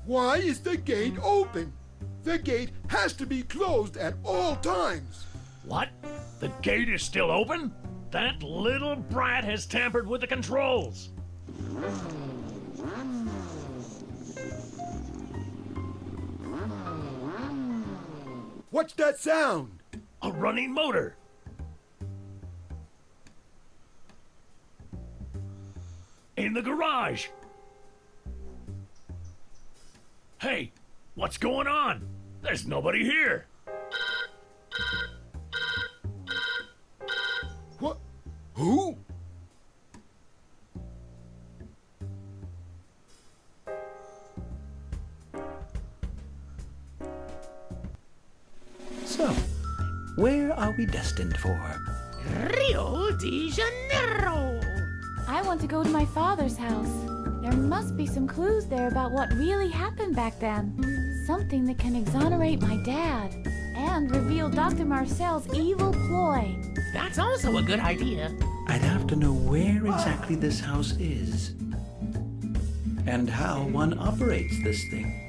S11: Why is the gate open? The gate has to be closed at all times.
S6: What? The gate is still open? That little brat has tampered with the controls.
S11: What's that sound?
S6: A running motor. In the garage. Hey, what's going on? There's nobody here.
S11: What? Who?
S5: So, where are we destined for?
S4: Rio de Janeiro.
S3: I want to go to my father's house. There must be some clues there about what really happened back then. Something that can exonerate my dad and reveal Dr. Marcel's evil ploy.
S4: That's also a good idea.
S5: I'd have to know where exactly this house is. And how one operates this thing.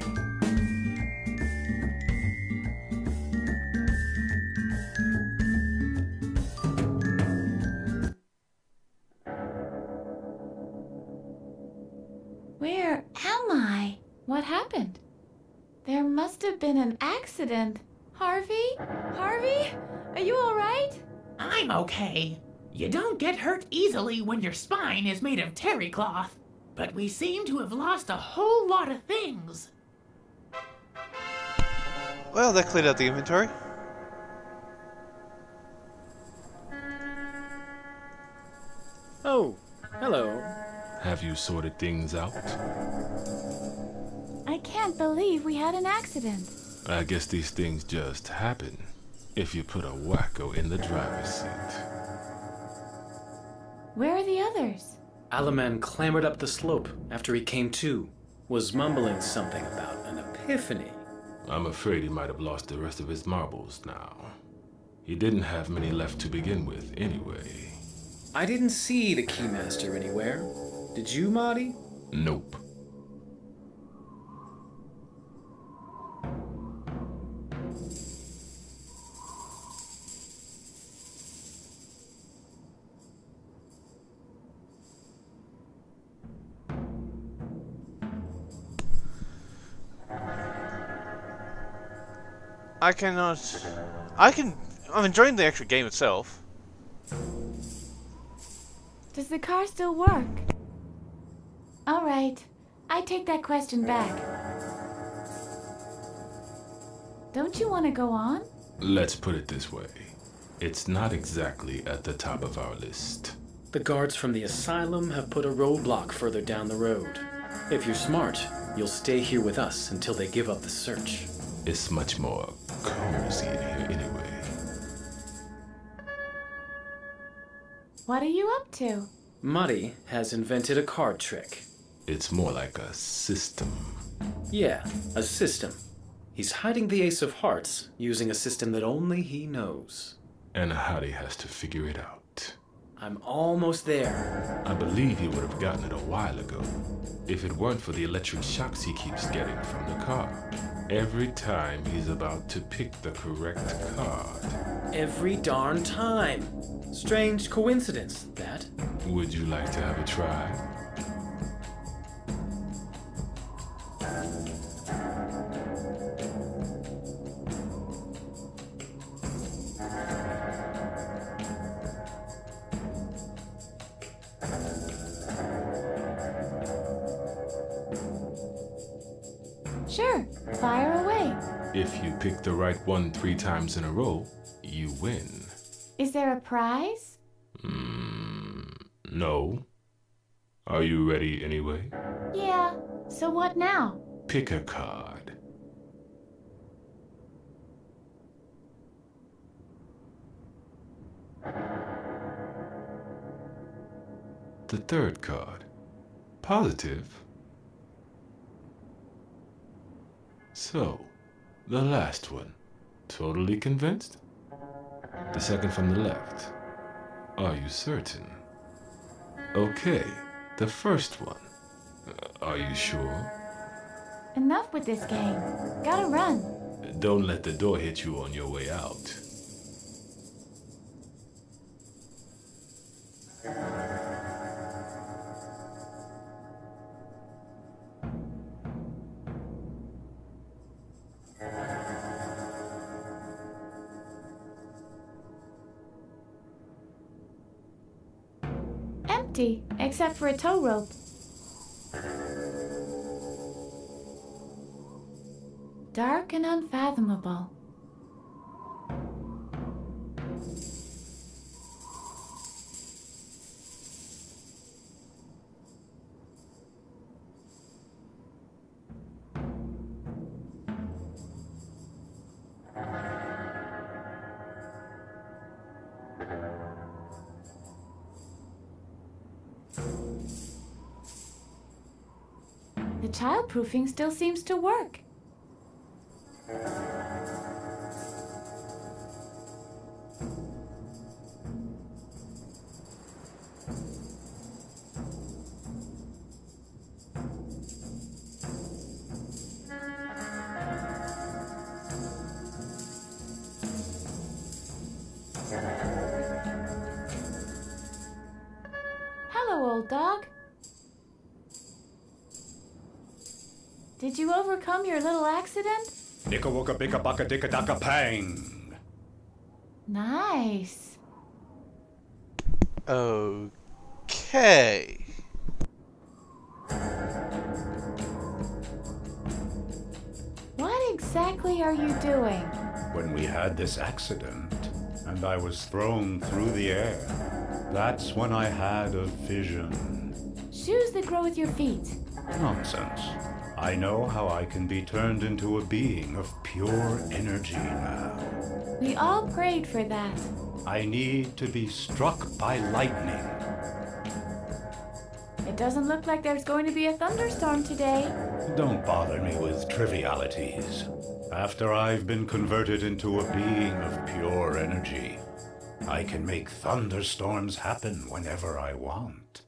S3: Where am I? What happened? There must have been an accident. Harvey? Harvey? Are you all right?
S4: I'm okay. You don't get hurt easily when your spine is made of terry cloth. But we seem to have lost a whole lot of things.
S1: Well, that cleared out the inventory.
S8: Oh, hello.
S12: Have you sorted things out?
S3: I can't believe we had an accident.
S12: I guess these things just happen if you put a wacko in the driver's seat.
S3: Where are the others?
S8: Alaman clambered up the slope after he came to, was mumbling something about an epiphany.
S12: I'm afraid he might have lost the rest of his marbles now. He didn't have many left to begin with, anyway.
S8: I didn't see the Keymaster anywhere. Did you, Marty?
S12: Nope.
S1: I cannot... I'm enjoying the actual game itself.
S3: Does the car still work? All right. I take that question back. Don't you want to go on?
S12: Let's put it this way. It's not exactly at the top of our list.
S8: The guards from the asylum have put a roadblock further down the road. If you're smart, you'll stay here with us until they give up the search.
S12: It's much more cozy in here anyway.
S3: What are you up to?
S8: Marty has invented a card trick.
S12: It's more like a system.
S8: Yeah, a system. He's hiding the Ace of Hearts using a system that only he knows.
S12: And Hottie has to figure it out.
S8: I'm almost there.
S12: I believe he would have gotten it a while ago, if it weren't for the electric shocks he keeps getting from the car. Every time he's about to pick the correct card.
S8: Every darn time. Strange coincidence, that.
S12: Would you like to have a try?
S3: Sure, fire away.
S12: If you pick the right one 3 times in a row, you win.
S3: Is there a prize?
S12: No. Are you ready anyway?
S3: Yeah, so what now?
S12: Pick a card. The 3rd card. Positive. So, the last one. Totally convinced? The second from the left. Are you certain? Okay, the first one. Are you sure?
S3: Enough with this game. Gotta run.
S12: Don't let the door hit you on your way out.
S3: Empty, except for a tow rope. Dark and unfathomable. The childproofing still seems to work. Hello, old dog. Did you overcome your little accident?
S10: Nicka wooka bicka bucka dicka dacka pang.
S3: Nice.
S1: Okay.
S3: What exactly are you doing?
S10: When we had this accident, and I was thrown through the air, that's when I had a vision.
S3: Shoes that grow with your feet.
S10: Nonsense. I know how I can be turned into a being of pure energy now.
S3: We all prayed for that.
S10: I need to be struck by lightning.
S3: It doesn't look like there's going to be a thunderstorm today.
S10: Don't bother me with trivialities. After I've been converted into a being of pure energy, I can make thunderstorms happen whenever I want.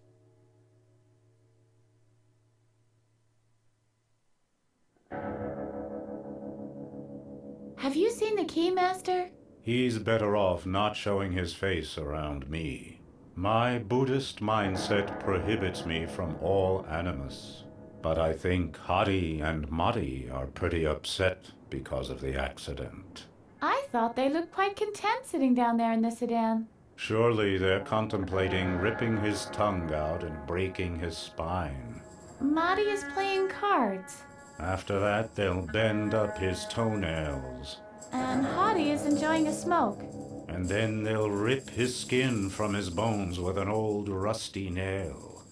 S3: Have you seen the Keymaster?
S10: He's better off not showing his face around me. My Buddhist mindset prohibits me from all animus. But I think Hari and Mari are pretty upset because of the accident.
S3: I thought they looked quite content sitting down there in the sedan.
S10: Surely they're contemplating ripping his tongue out and breaking his spine.
S3: Mari is playing cards.
S10: After that, they'll bend up his toenails.
S3: And Hottie is enjoying a smoke.
S10: And then they'll rip his skin from his bones with an old rusty nail.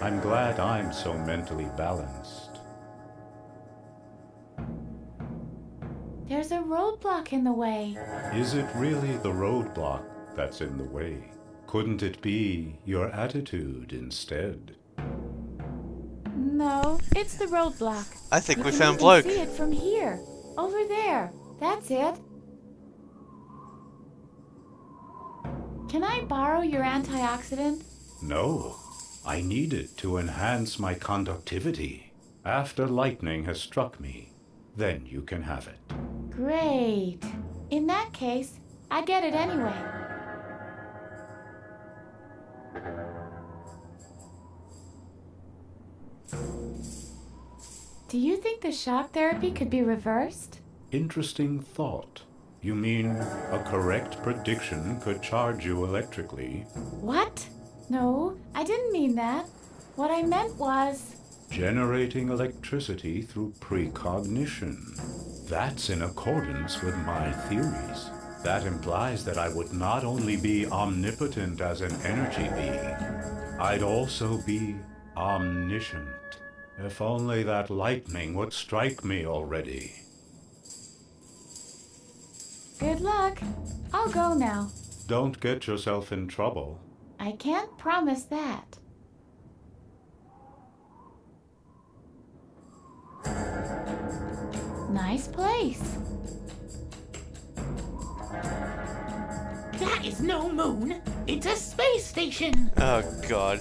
S10: I'm glad I'm so mentally balanced.
S3: There's a roadblock in the way.
S10: Is it really the roadblock that's in the way? Couldn't it be your attitude instead?
S3: No, it's the roadblock.
S1: I think we
S3: can
S1: found
S3: even
S1: Bloke.
S3: See it from here. Over there. That's it. Can I borrow your antioxidant?
S10: No. I need it to enhance my conductivity. After lightning has struck me, then you can have it.
S3: Great. In that case, I get it anyway. Do you think the shock therapy could be reversed?
S10: Interesting thought. You mean a correct prediction could charge you electrically?
S3: What? No, I didn't mean that. What I meant was...
S10: generating electricity through precognition. That's in accordance with my theories. That implies that I would not only be omnipotent as an energy being, I'd also be omniscient. If only that lightning would strike me already.
S3: Good luck. I'll go now.
S10: Don't get yourself in trouble.
S3: I can't promise that. Nice place.
S4: is no moon. It's a space station.
S1: Oh, God.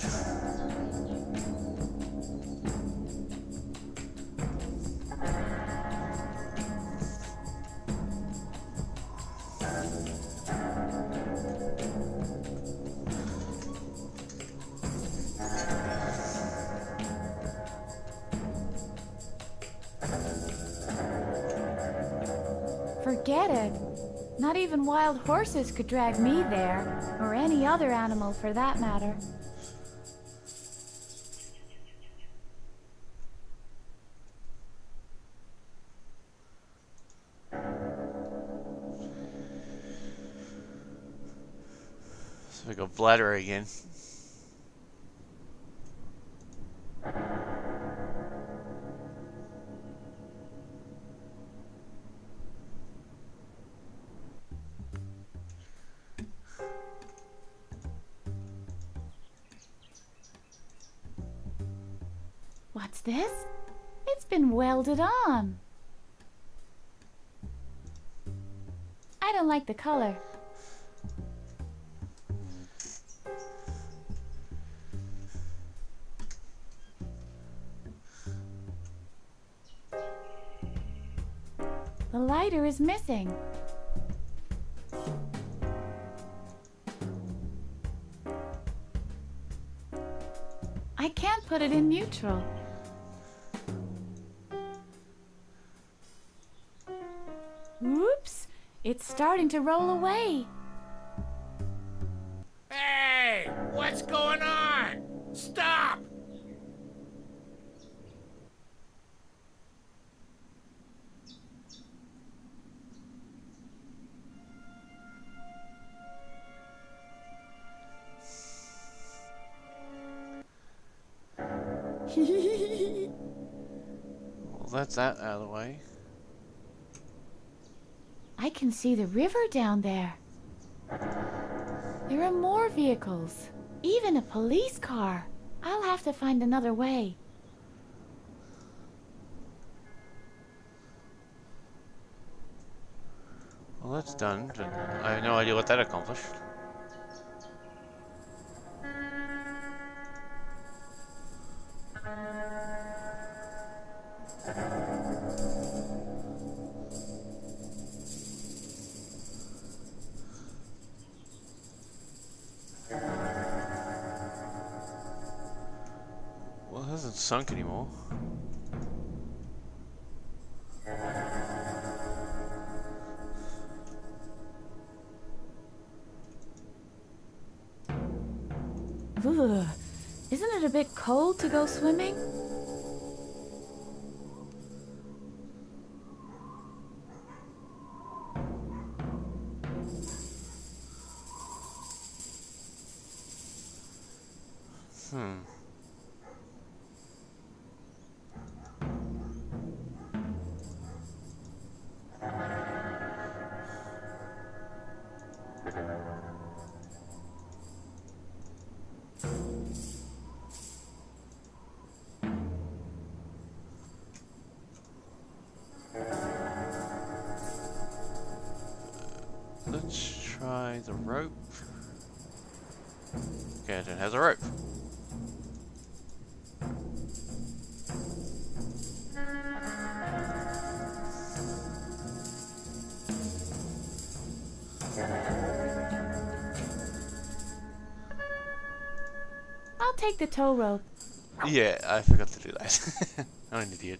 S3: Forget it. Not even wild horses could drag me there, or any other animal for that matter.
S1: So we got bladder again.
S3: What's this? It's been welded on. I don't like the color. The lighter is missing. I can't put it in neutral. Whoops! It's starting to roll away.
S6: Hey! What's going on? Stop!
S1: Well, that's that out of the way.
S3: I can see the river down there. There are more vehicles. Even a police car. I'll have to find another way.
S1: Well, that's done, but I have no idea what that accomplished. Well, it hasn't sunk anymore.
S3: Ugh. Isn't it a bit cold to go swimming?
S1: Let's try the rope. Okay, it has a rope.
S3: I'll take the tow rope.
S1: Yeah, I forgot to do that. I'm an idiot.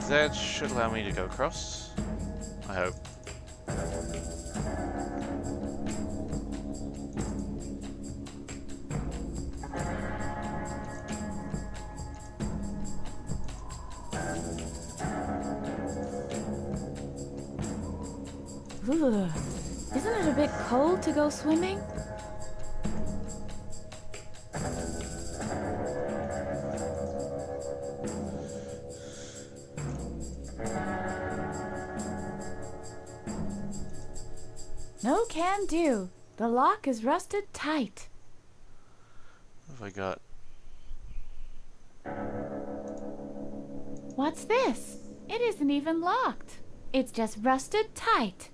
S1: That should allow me to go across. I hope.
S3: Ugh. Isn't it a bit cold to go swimming? can do. The lock is rusted tight.
S1: What have I got?
S3: What's this? It isn't even locked. It's just rusted tight.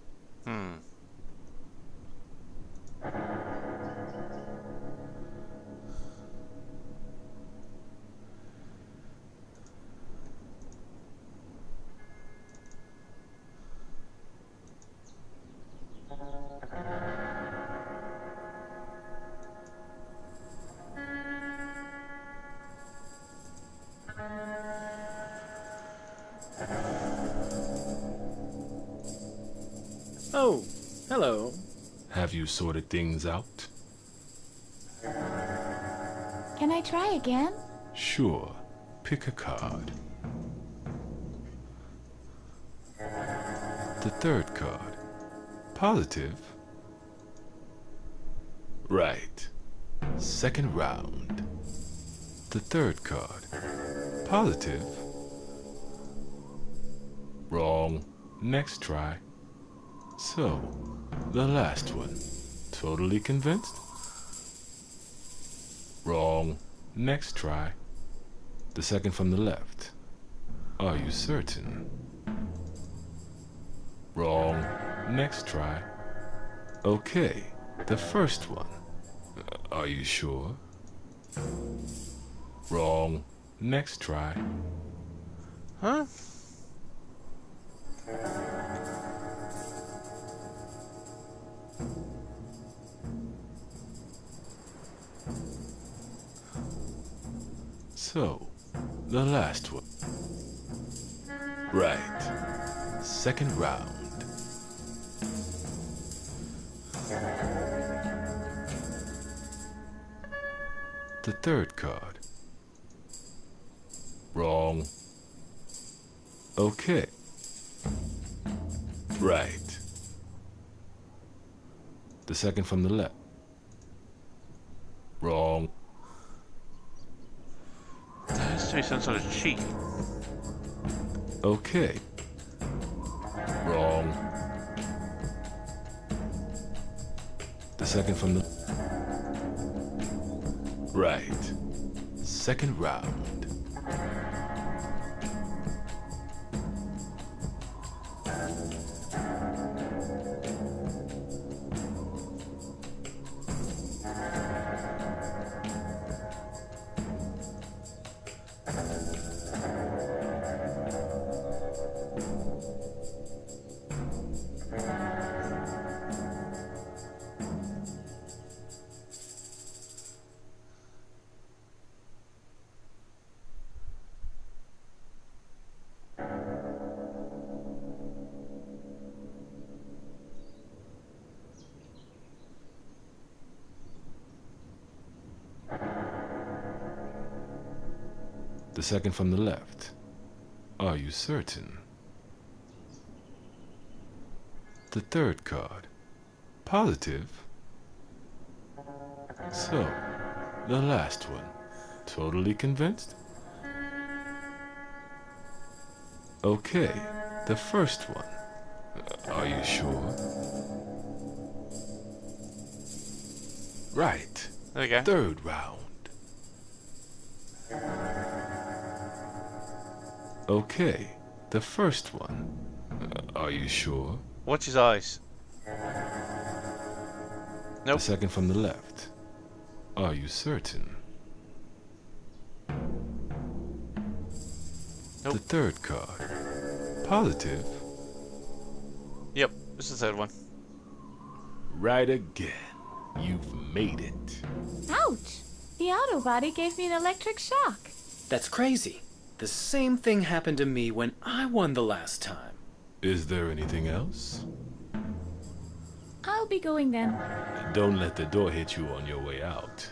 S8: Oh, hello.
S12: Have you sorted things out?
S3: Can I try again?
S12: Sure. Pick a card. The third card. Positive? Right. Second round. The third card. Positive? Wrong. Next try. So, the last one. Totally convinced? Wrong. Next try. The second from the left. Are you certain? Wrong. Next try. Okay. The first one. Are you sure? Wrong. Next try.
S1: Huh?
S12: So, the last one. Right. Second round. The third card. Wrong. Okay. Right. The second from the left. Wrong.
S1: There has to be some sort of cheat.
S12: Okay. Wrong. The second from the... Right. Second round. The second from the left. Are you certain? The third card. Positive? So, the last one. Totally convinced? Okay, the first one. Are you sure? Right.
S1: There we go.
S12: Third round. Okay, the first one. Are you sure?
S1: Watch his eyes. Nope.
S12: The second from the left. Are you certain?
S1: Nope.
S12: The third card. Positive?
S1: Yep, this is the third one.
S12: Right again. You've made it.
S3: Ouch! The auto body gave me an electric shock.
S8: That's crazy. The same thing happened to me when I won the last time.
S12: Is there anything else?
S3: I'll be going then.
S12: Don't let the door hit you on your way out.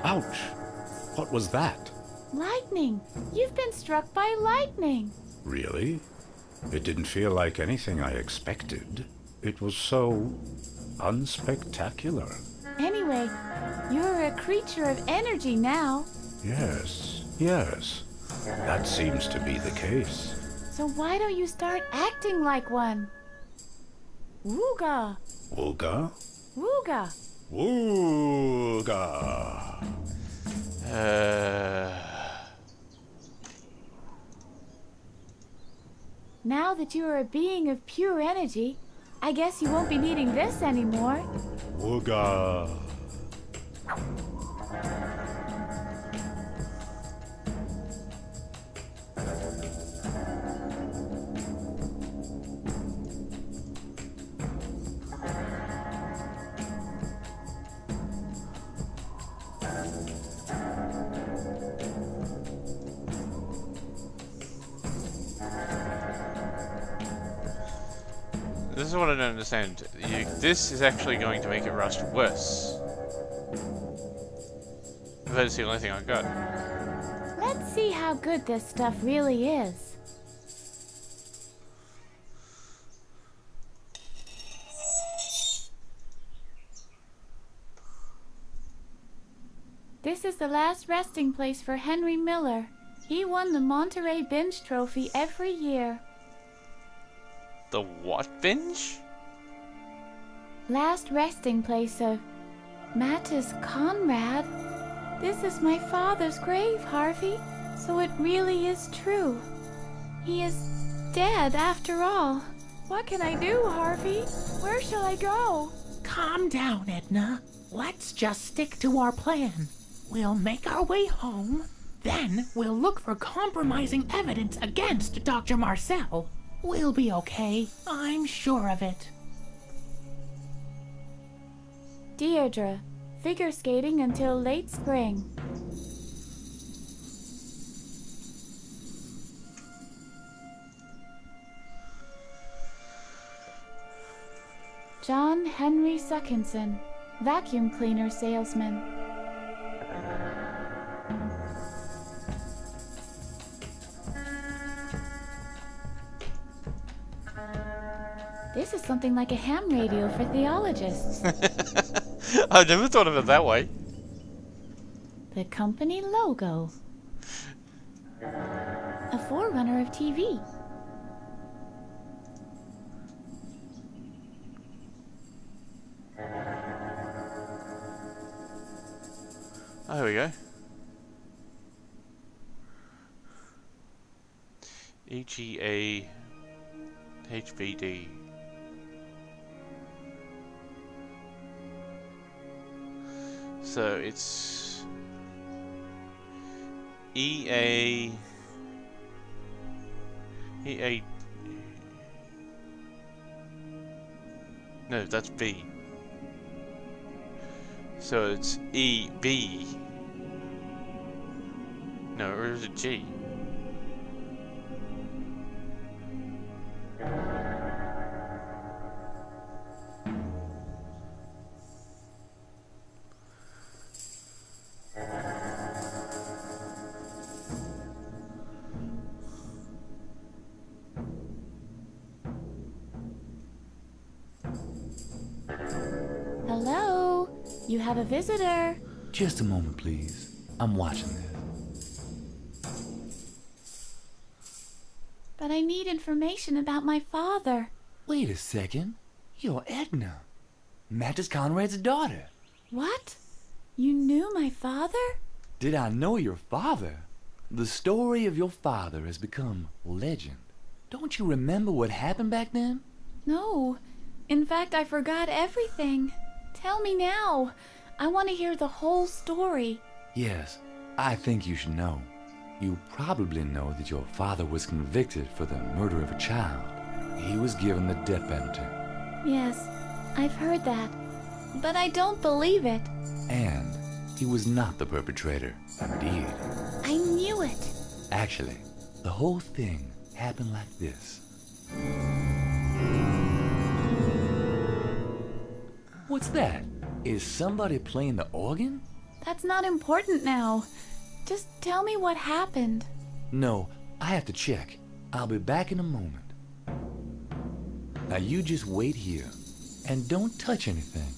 S10: Ouch! What was that?
S3: Lightning! You've been struck by lightning!
S10: Really? It didn't feel like anything I expected. It was so unspectacular.
S3: Anyway, you're a creature of energy now.
S10: Yes, yes. That seems to be the case.
S3: So why don't you start acting like one? Wooga!
S10: Wooga?
S3: Wooga!
S10: Wooga!
S3: Now that you are a being of pure energy, I guess you won't be needing this anymore.
S10: Wooga!
S1: This is what I don't understand. This is actually going to make it rust worse. That's the only thing I got.
S3: Let's see how good this stuff really is. This is the last resting place for Henry Miller. He won the Monterey Bench Trophy every year.
S1: The what binge?
S3: Last resting place of Mattis Conrad. This is my father's grave, Harvey. So it really is true. He is dead after all. What can I do, Harvey? Where shall I go?
S4: Calm down, Edna. Let's just stick to our plan. We'll make our way home. Then we'll look for compromising evidence against Dr. Marcel. We'll be okay. I'm sure of it.
S3: Deirdre, figure skating until late spring. John Henry Suckinson, vacuum cleaner salesman. This is something like a ham radio for theologists.
S1: I've never thought of it that way.
S3: The company logo. A forerunner of TV.
S1: Oh, here we go. EGA HVD. So it's EA. No, that's B. So it's EB. No, or is it G?
S3: Hello? You have a visitor.
S13: Just a moment, please. I'm watching this.
S3: But I need information about my father.
S13: Wait a second. You're Edna. Mattis Conrad's daughter.
S3: What? You knew my father?
S13: Did I know your father? The story of your father has become legend. Don't you remember what happened back then?
S3: No. In fact, I forgot everything. Tell me now. I want to hear the whole story.
S13: Yes, I think you should know. You probably know that your father was convicted for the murder of a child. He was given the death penalty.
S3: Yes, I've heard that. But I don't believe it.
S13: And he was not the perpetrator. Indeed.
S3: I knew it.
S13: Actually, the whole thing happened like this. What's that? Is somebody playing the organ?
S3: That's not important now. Just tell me what happened.
S13: No, I have to check. I'll be back in a moment. Now you just wait here and don't touch anything.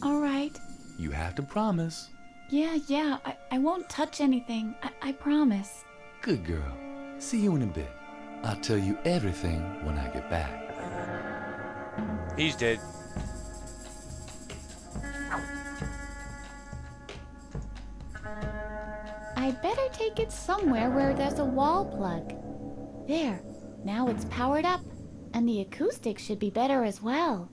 S3: All right.
S13: You have to promise.
S3: Yeah, I won't touch anything. I promise.
S13: Good girl. See you in a bit. I'll tell you everything when I get back.
S1: He's dead.
S3: I better take it somewhere where there's a wall plug. There. Now it's powered up, and the acoustics should be better as well.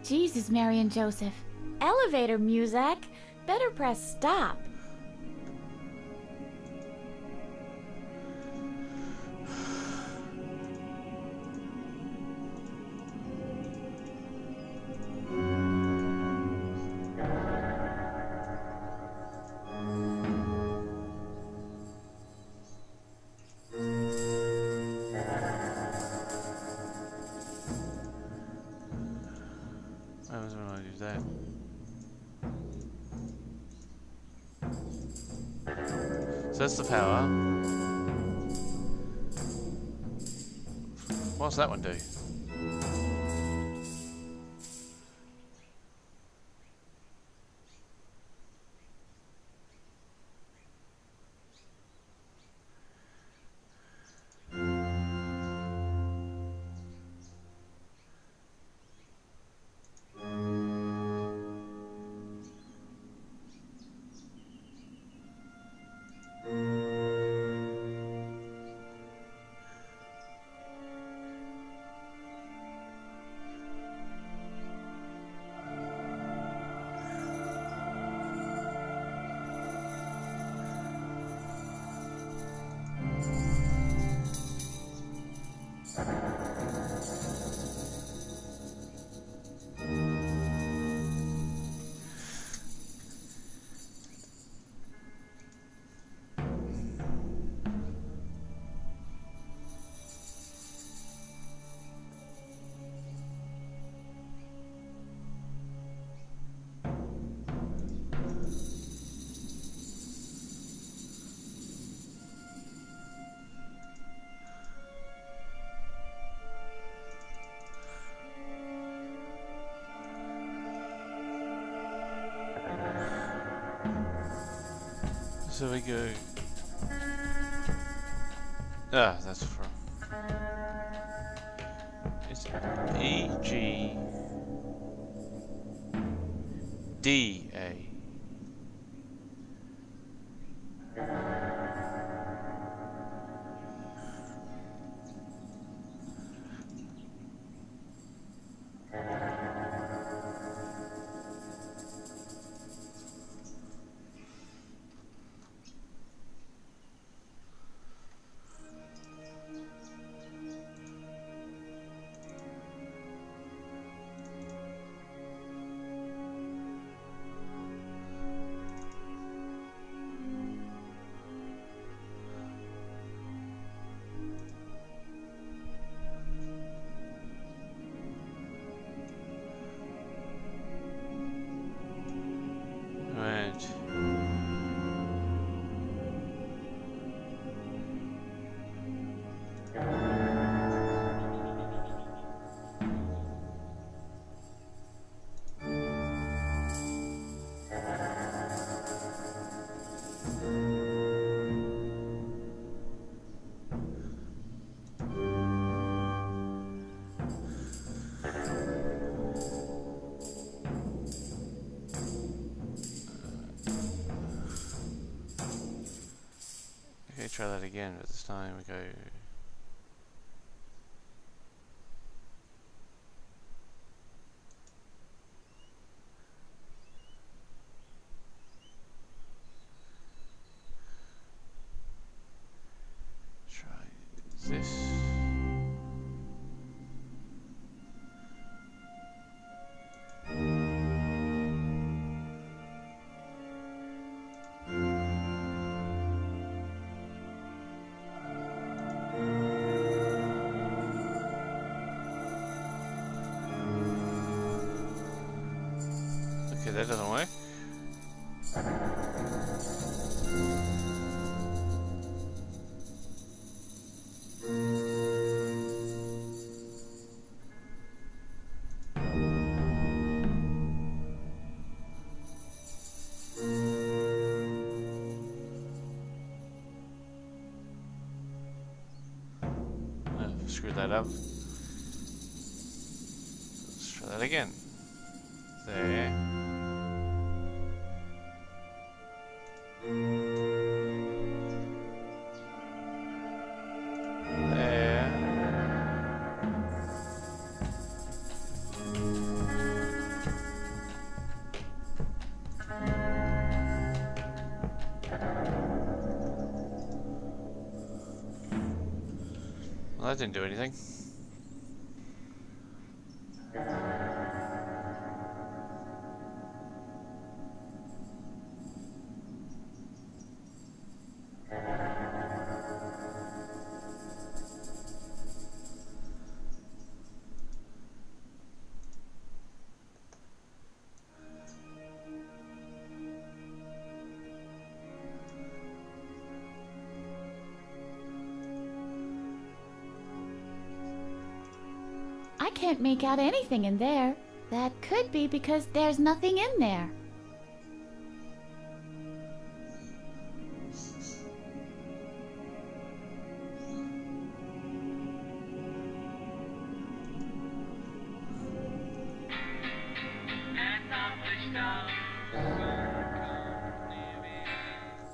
S3: Jesus, Mary and Joseph. Elevator music? Better press stop.
S1: I was going to do that. So that's the power. What's that one do? So we go. Ah, that's from. It's E G D A. Right. Okay, try that again, but this time we go. Try this. Okay, that doesn't work. Screw that up. Let's try that again. There. There. Well, that didn't do anything.
S3: I can't make out anything in there. That could be because there's nothing in there.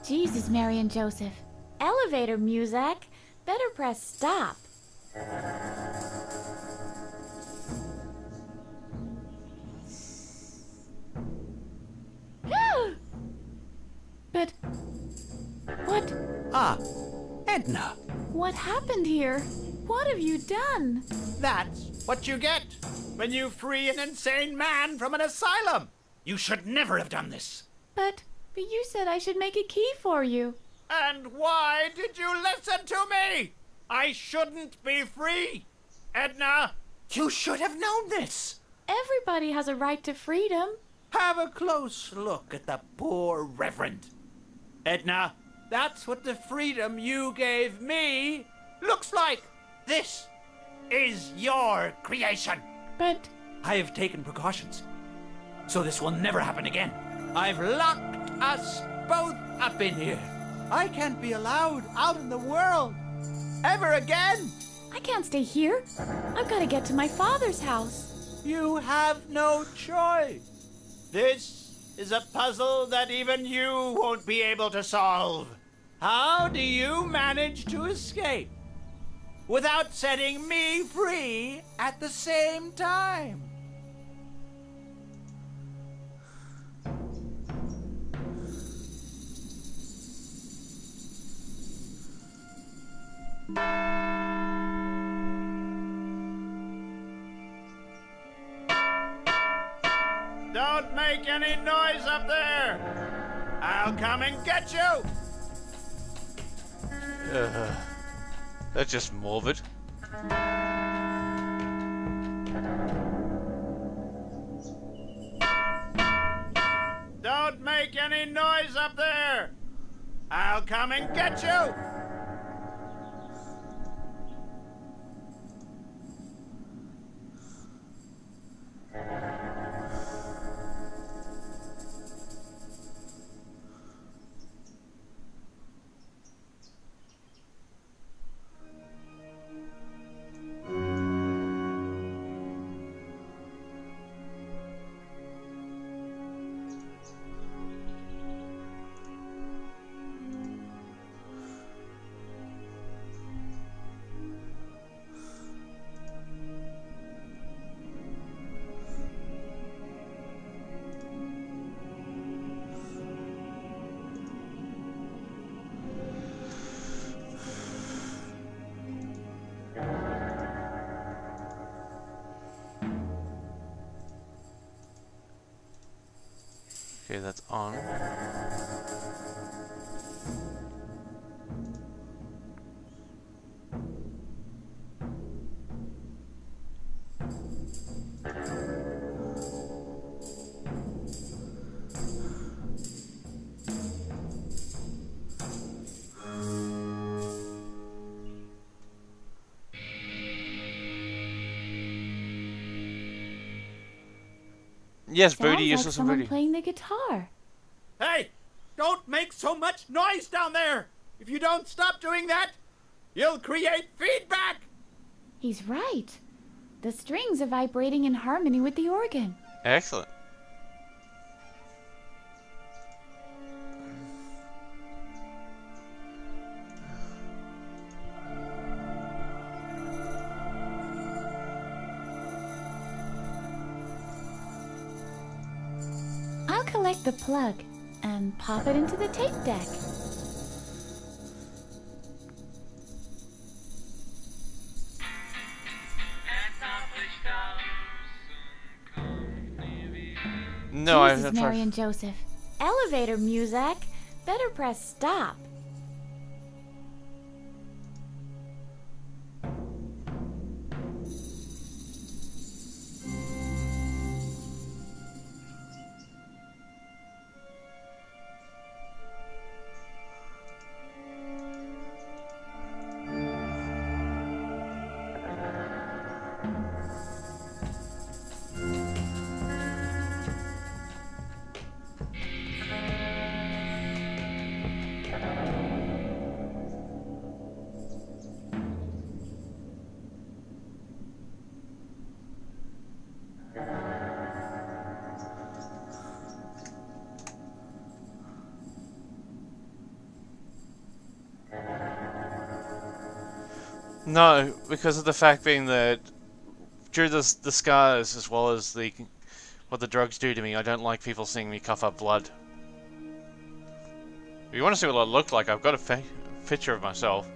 S3: Jesus, Mary and Joseph. Elevator music. Better press stop. But... what?
S14: Ah, Edna.
S3: What happened here? What have you done?
S14: That's what you get when you free an insane man from an asylum. You should never have done this.
S3: But you said I should make a key for you.
S14: And why did you listen to me? I shouldn't be free. Edna, you should have known this.
S3: Everybody has a right to freedom.
S14: Have a close look at the poor Reverend. Edna, that's what the freedom you gave me looks like. This is your creation.
S3: But...
S14: I have taken precautions, so this will never happen again. I've locked us both up in here. I can't be allowed out in the world ever again.
S3: I can't stay here. I've got to get to my father's house.
S14: You have no choice. This is a puzzle that even you won't be able to solve. How do you manage to escape without setting me free at the same time? Don't make any noise up there! I'll come and get you!
S1: That's just morbid.
S14: Don't make any noise up there! I'll come and get you!
S1: Okay, that's on. Yes,
S3: Sounds
S1: Booty,
S3: like
S1: useless and
S3: someone
S1: Booty.
S3: playing the guitar.
S14: Hey! Don't make so much noise down there! If you don't stop doing that, you'll create feedback!
S3: He's right. The strings are vibrating in harmony with the organ.
S1: Excellent.
S3: I'll collect the plug and pop it into the tape deck.
S1: No, I
S3: Jesus,
S1: have
S3: Mary
S1: tried.
S3: and Joseph. Elevator music. Better press stop.
S1: No, because of the fact being that due to the scars as well as the what the drugs do to me, I don't like people seeing me cough up blood. If you want to see what I look like, I've got a picture of myself.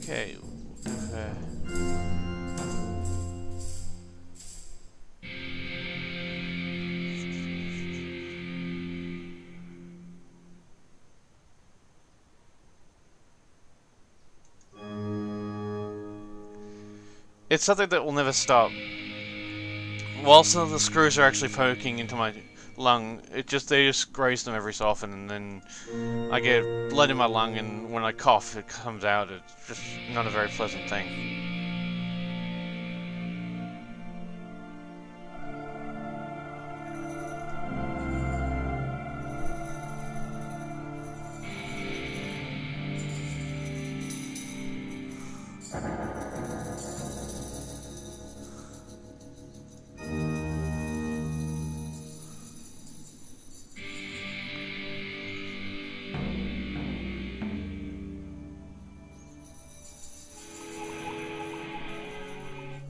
S1: Okay. It's something that will never stop. While some of the screws are actually poking into my lung, they just graze them every so often, and then I get blood in my lung, and when I cough, it comes out. It's just not a very pleasant thing.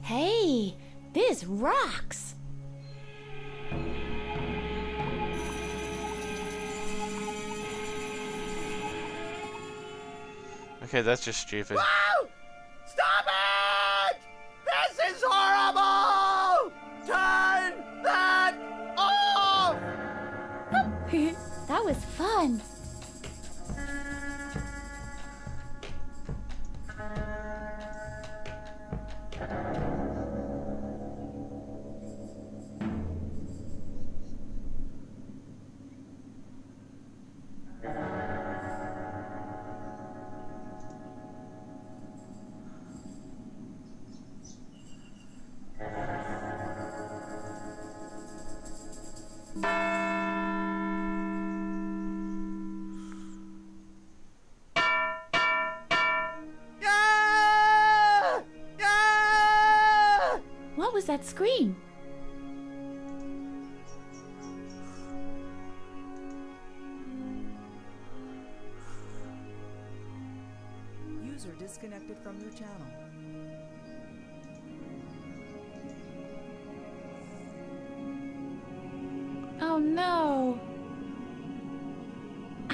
S3: Hey, this rocks!
S1: Okay, that's just stupid.
S14: Whoa! Stop it! This is horrible! Turn that off!
S3: That was fun. What was that scream?
S15: User disconnected from your channel.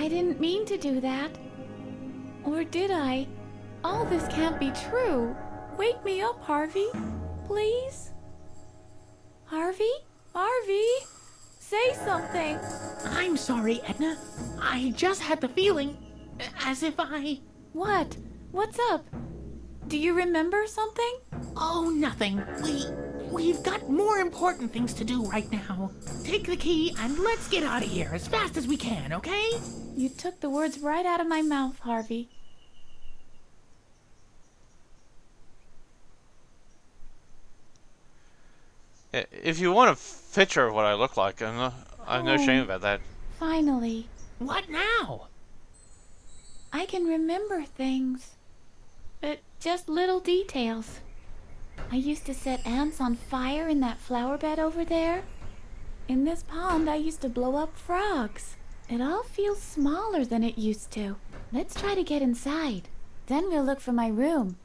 S3: I didn't mean to do that. Or did I? All this can't be true. Wake me up, Harvey. Please? Harvey? Harvey? Say something.
S4: I'm sorry, Edna. I just had the feeling as if I...
S3: What? What's up? Do you remember something?
S4: Oh, nothing. We've got more important things to do right now. Take the key and let's get out of here as fast as we can, okay?
S3: You took the words right out of my mouth, Harvey.
S1: If you want a picture of what I look like, I'm no shame about that.
S3: Finally.
S4: What now?
S3: I can remember things. But just little details. I used to set ants on fire in that flower bed over there. In this pond, I used to blow up frogs. It all feels smaller than it used to. Let's try to get inside. Then we'll look for my room.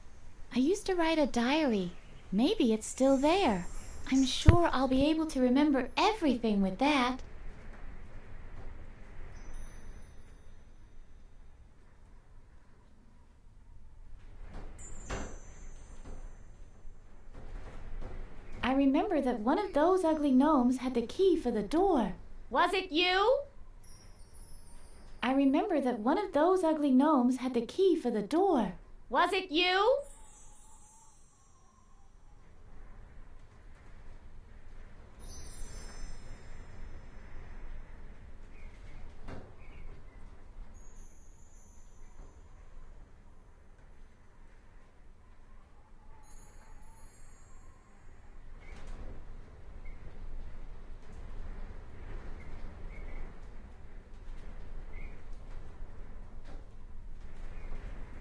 S3: I used to write a diary. Maybe it's still there. I'm sure I'll be able to remember everything with that. I remember that one of those ugly gnomes had the key for the door. Was it you? I remember that one of those ugly gnomes had the key for the door. Was it you?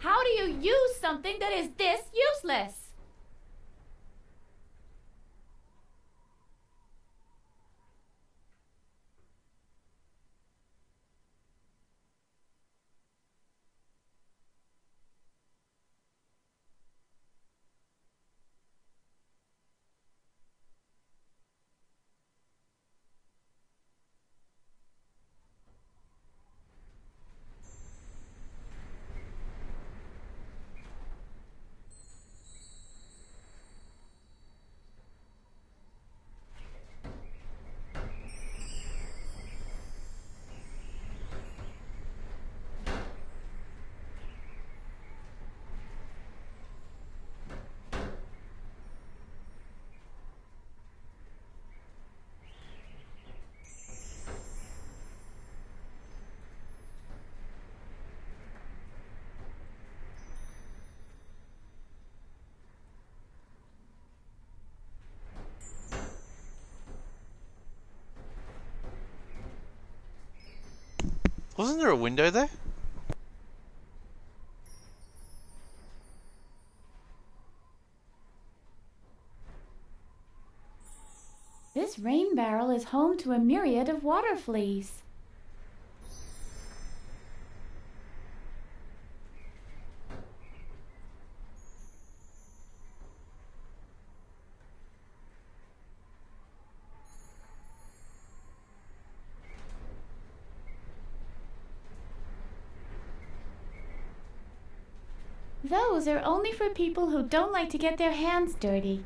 S3: How do you use something that is this useless?
S1: Wasn't there a window there?
S3: This rain barrel is home to a myriad of water fleas. Those are only for people who don't like to get their hands dirty.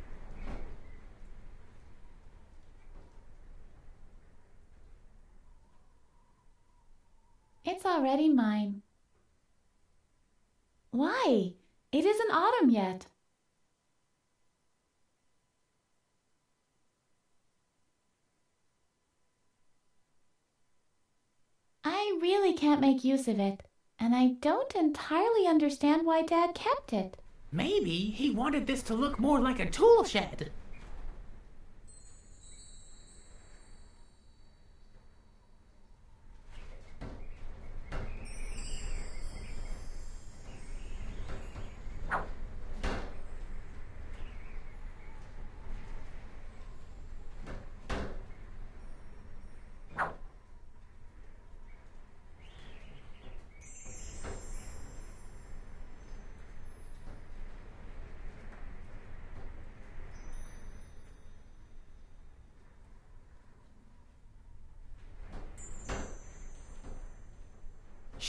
S3: It's already mine. Why? It isn't autumn yet. I really can't make use of it. And I don't entirely understand why Dad kept it.
S4: Maybe he wanted this to look more like a tool shed.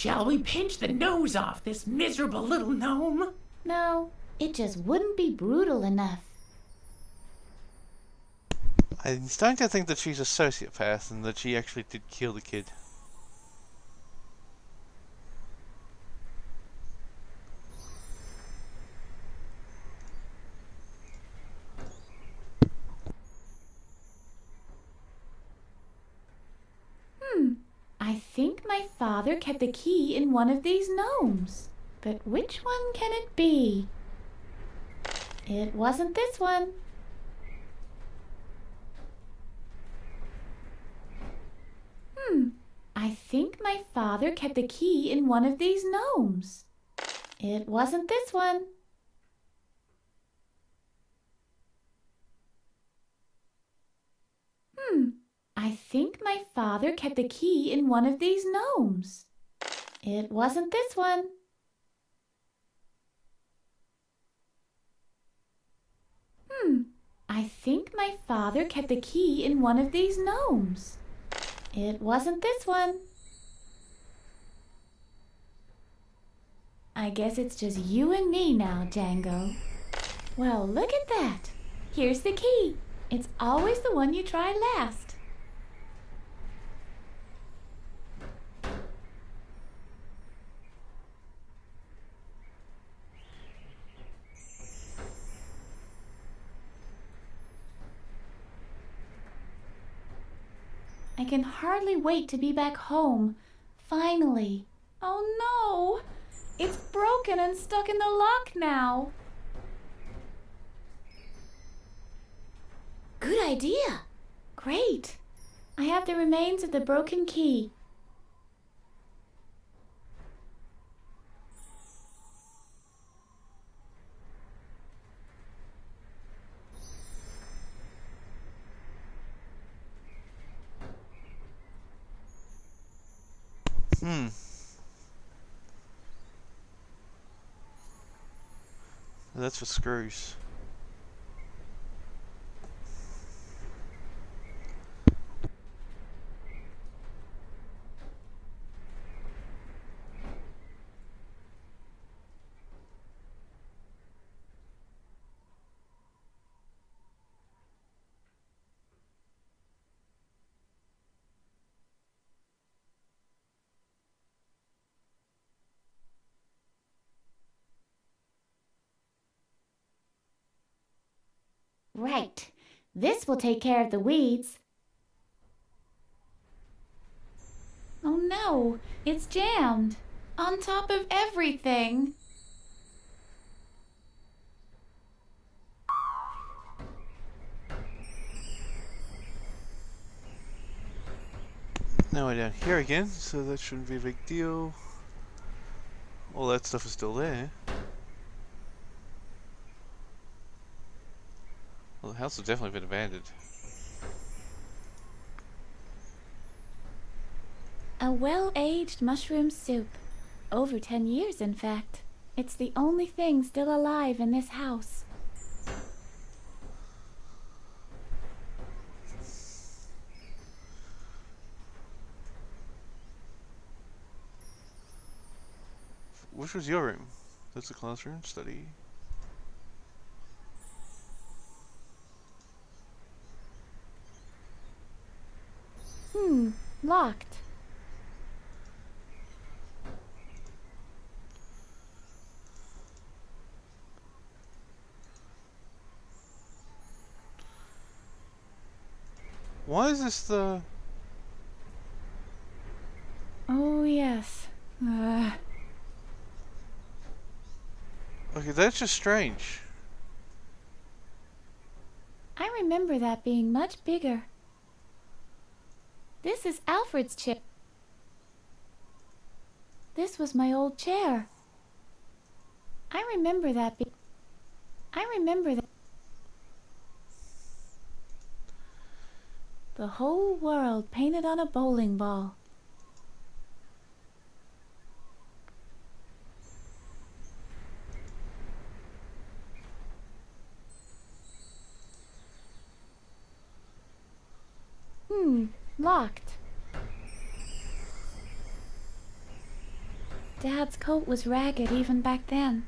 S4: Shall we pinch the nose off this miserable little gnome?
S3: No, it just wouldn't be brutal enough.
S1: I'm starting to think that she's a sociopath and that she actually did kill the kid.
S3: I think my father kept the key in one of these gnomes. But which one can it be? It wasn't this one. I think my father kept the key in one of these gnomes. It wasn't this one. I think my father kept the key in one of these gnomes. It wasn't this one. I think my father kept the key in one of these gnomes. It wasn't this one. I guess it's just you and me now, Django. Well, look at that. Here's the key. It's always the one you try last. I can hardly wait to be back home. Finally. Oh no! It's broken and stuck in the lock now. Good idea. Great. I have the remains of the broken key.
S1: That's for screws.
S3: Right. This will take care of the weeds. Oh no, it's jammed. On top of everything.
S1: Now we're down here again, so that shouldn't be a big deal. All that stuff is still there. Well, the house has definitely been abandoned.
S3: A well-aged mushroom soup. Over 10 years, in fact. It's the only thing still alive in this house.
S1: Which was your room? That's the classroom, study.
S3: Locked.
S1: Why is this the...
S3: Oh, yes.
S1: Okay, that's just strange.
S3: I remember that being much bigger. This is Alfred's chair. This was my old chair. I remember that. The whole world painted on a bowling ball.
S16: Locked.
S3: Dad's coat was ragged even back then.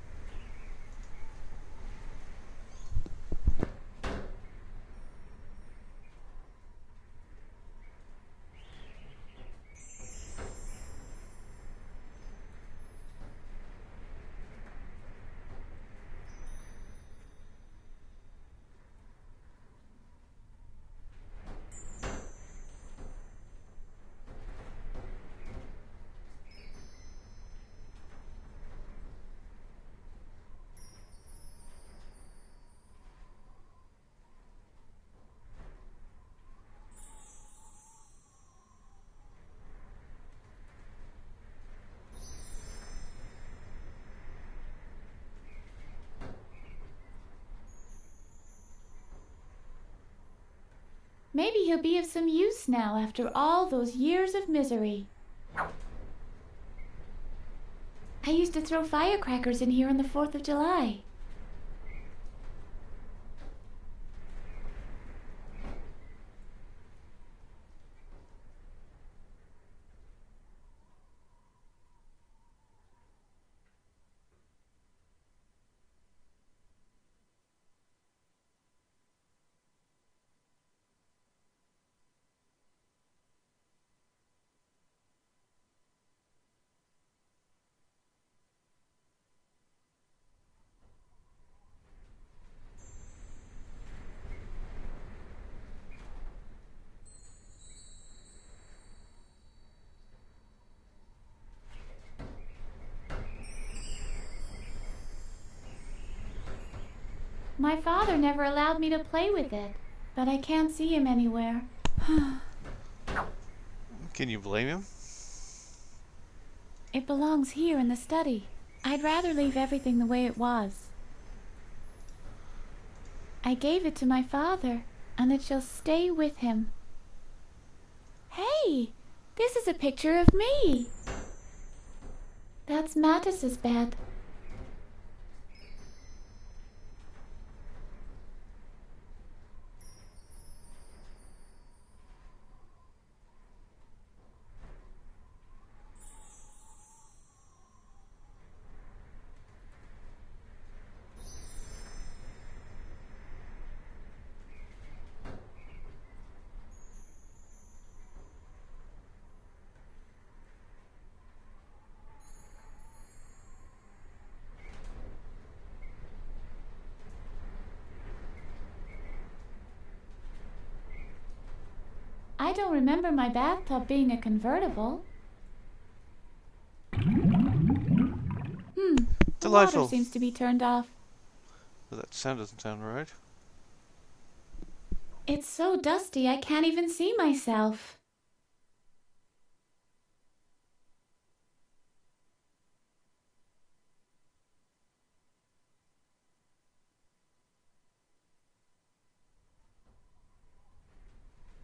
S3: Maybe he'll be of some use now after all those years of misery. I used to throw firecrackers in here on the 4th of July. My father never allowed me to play with it, but I can't see him anywhere.
S1: Can you blame him?
S3: It belongs here in the study. I'd rather leave everything the way it was. I gave it to my father, and it shall stay with him. Hey, this is a picture of me. That's Mattis's bed. I don't remember my bathtub being a convertible. The
S1: Delightful.
S3: water seems to be turned off.
S1: Well, that sound doesn't sound right.
S3: It's so dusty I can't even see myself.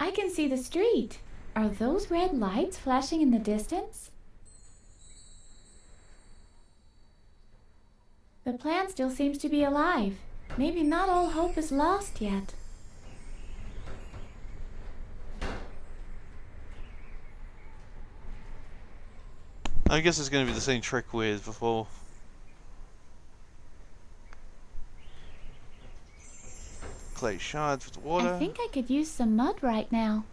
S3: I can see the street. Are those red lights flashing in the distance? The plant still seems to be alive. Maybe not all hope is lost yet.
S1: I guess it's going to be the same trick with before. Clay shards with water.
S3: I think I could use some mud right now.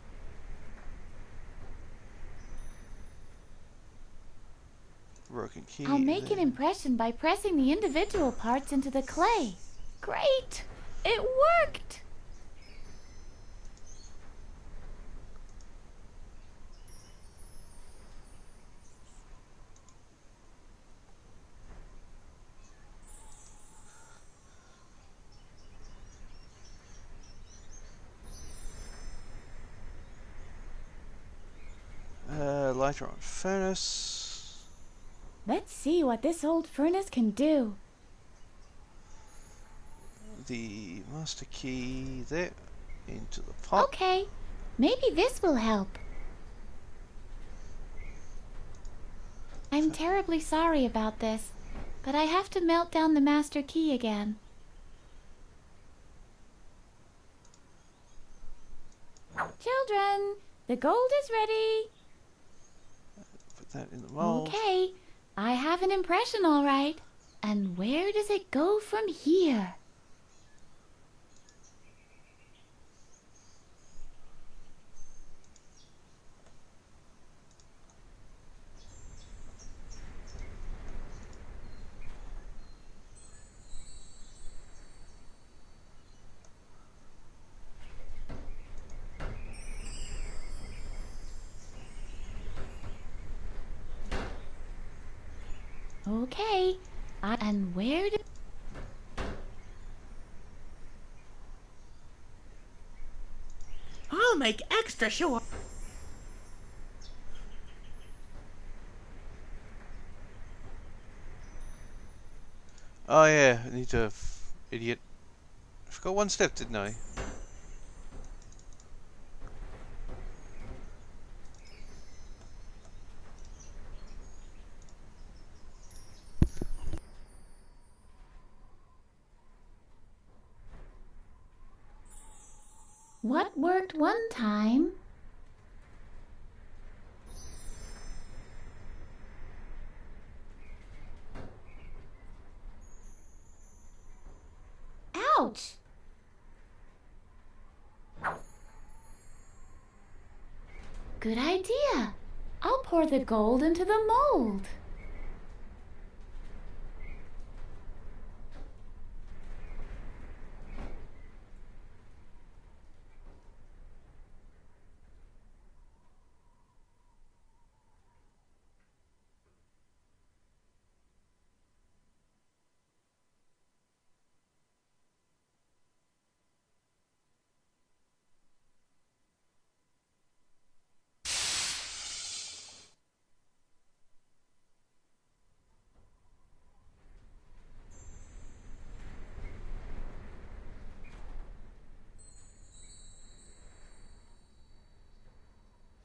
S1: Broken key.
S3: I'll make an impression by pressing the individual parts into the clay. Great! It worked!
S1: Lighter on furnace.
S3: Let's see what this old furnace can do.
S1: The master key there into the pot.
S3: Okay, maybe this will help. I'm terribly sorry about this, but I have to melt down the master key again. Children, the gold is ready.
S1: Put that in the mold.
S3: Okay, I have have an impression, all right. And where does it go from here? Okay, and where do...
S4: I'll make extra sure.
S1: Oh yeah, I need to... idiot. I forgot one step, didn't I?
S3: What worked one time? Ouch! Good idea. I'll pour the gold into the mold.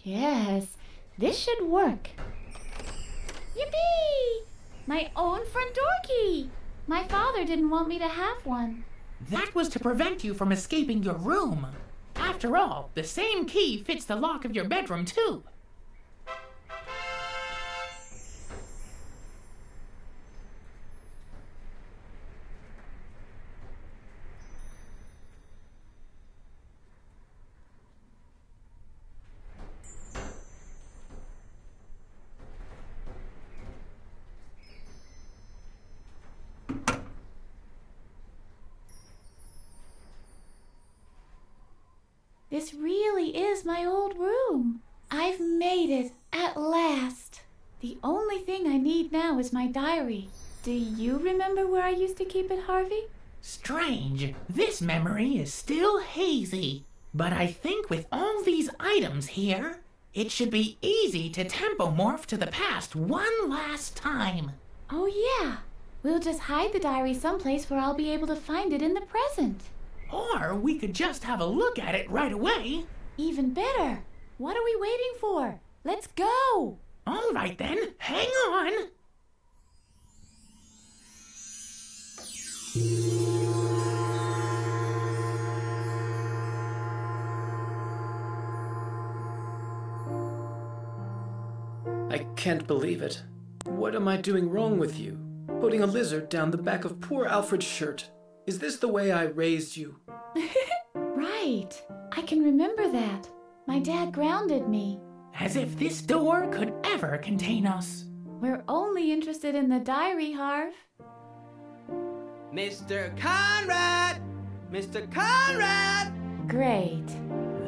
S3: Yes, this should work. Yippee! My own front door key! My father didn't want me to have one.
S4: That was to prevent you from escaping your room. After all, the same key fits the lock of your bedroom, too.
S3: This really is my old room. I've made it, at last. The only thing I need now is my diary. Do you remember where I used to keep it, Harvey?
S4: Strange. This memory is still hazy. But I think with all these items here, it should be easy to tempomorph to the past one last time.
S3: Oh yeah. We'll just hide the diary someplace where I'll be able to find it in the present.
S4: Or we could just have a look at it right away.
S3: Even better. What are we waiting for? Let's go!
S4: All right then, hang on.
S8: I can't believe it. What am I doing wrong with you? Putting a lizard down the back of poor Alfred's shirt. Is this the way I raised you?
S3: Right. I can remember that. My dad grounded me.
S4: As if this door could ever contain us.
S3: We're only interested in the diary, Harv.
S9: Mr. Conrad! Mr. Conrad!
S3: Great.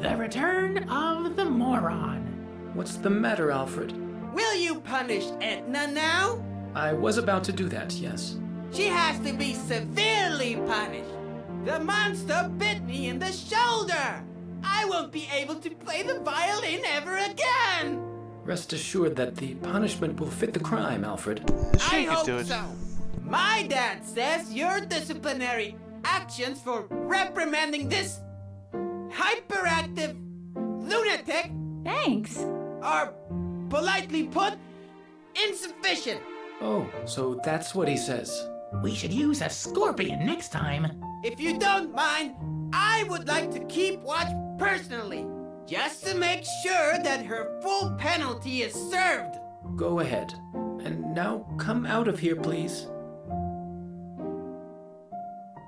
S4: The return of the moron.
S8: What's the matter, Alfred?
S9: Will you punish Edna now?
S8: I was about to do that, yes.
S9: She has to be severely punished. The monster bit me in the shoulder. I won't be able to play the violin ever again.
S8: Rest assured that the punishment will fit the crime, Alfred.
S9: I hope so. My dad says your disciplinary actions for reprimanding this hyperactive lunatic,
S3: thanks,
S9: are, politely put, insufficient.
S8: Oh, so that's what he says.
S4: We should use a scorpion next time.
S9: If you don't mind, I would like to keep watch personally, just to make sure that her full penalty is served.
S8: Go ahead. And now come out of here, please.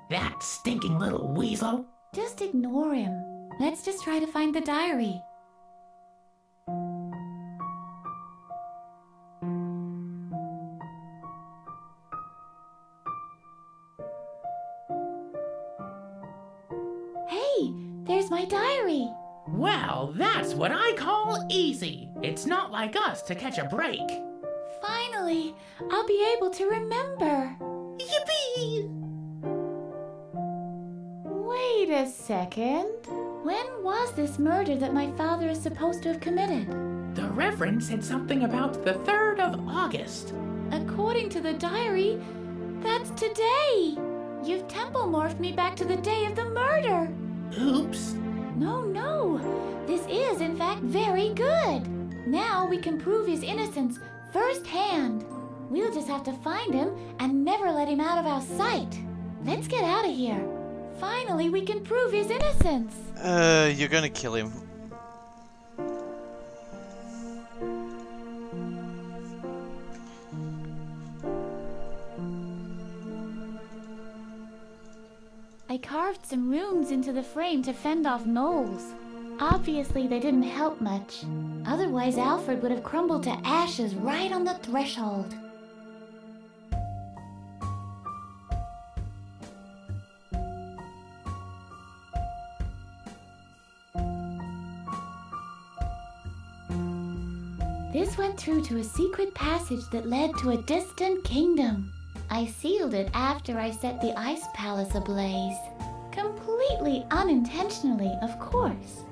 S4: That stinking little weasel.
S3: Just ignore him. Let's just try to find the diary. Hey, there's my diary.
S4: Well, that's what I call easy. It's not like us to catch a break.
S3: Finally, I'll be able to remember.
S4: Yippee!
S3: Wait a second. When was this murder that my father is supposed to have committed?
S4: The Reverend said something about the 3rd of August.
S3: According to the diary, that's today. You've temple morphed me back to the day of the murder.
S4: Oops.
S3: No. This is, in fact, very good. Now we can prove his innocence firsthand. We'll just have to find him and never let him out of our sight. Let's get out of here. Finally, we can prove his innocence.
S1: You're gonna kill him.
S3: I carved some runes into the frame to fend off gnolls. Obviously, they didn't help much. Otherwise, Alfred would have crumbled to ashes right on the threshold. This went through to a secret passage that led to a distant kingdom. I sealed it after I set the ice palace ablaze. Completely unintentionally, of course.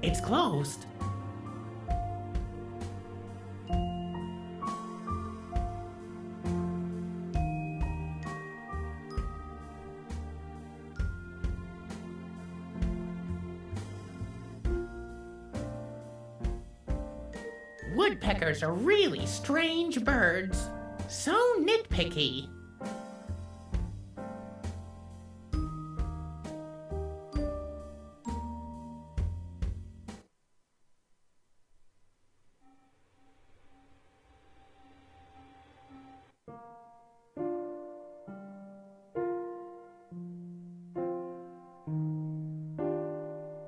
S4: It's closed. Woodpeckers are really strange birds. So nitpicky.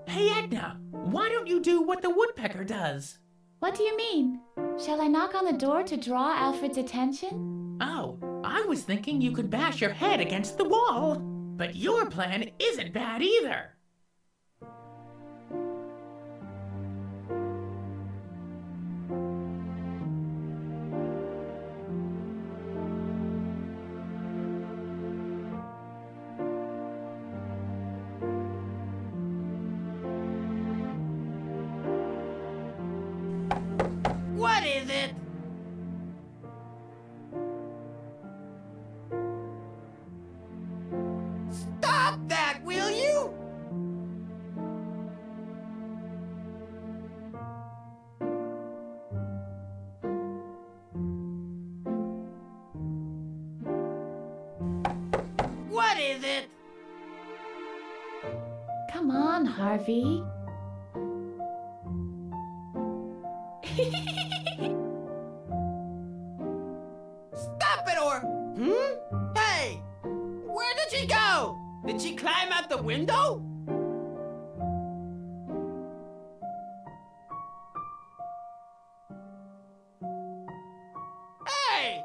S4: Hey, Edna, why don't you do what the woodpecker does?
S3: What do you mean? Shall I knock on the door to draw Alfred's attention?
S4: Oh, I was thinking you could bash your head against the wall. But your plan isn't bad either.
S9: What is it? Stop that, will you? What is it?
S3: Come on, Harvey.
S9: Stop it or... Hey! Where did she go? Did she climb out the window? Hey!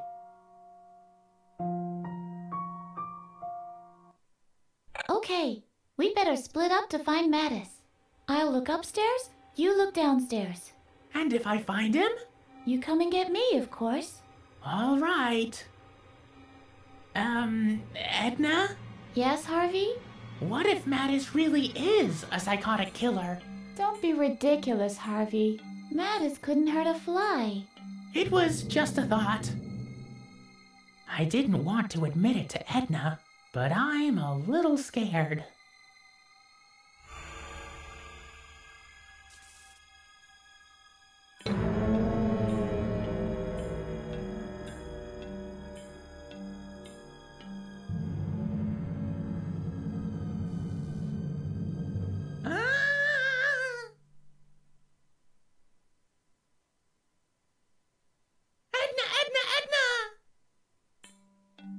S3: Okay, We better split up to find Mattis. I'll look upstairs, you look downstairs.
S4: And if I find him?
S3: You come and get me, of course.
S4: All right. Edna?
S3: Yes, Harvey?
S4: What if Mattis really is a psychotic killer?
S3: Don't be ridiculous, Harvey. Mattis couldn't hurt a fly.
S4: It was just a thought. I didn't want to admit it to Edna, but I'm a little scared.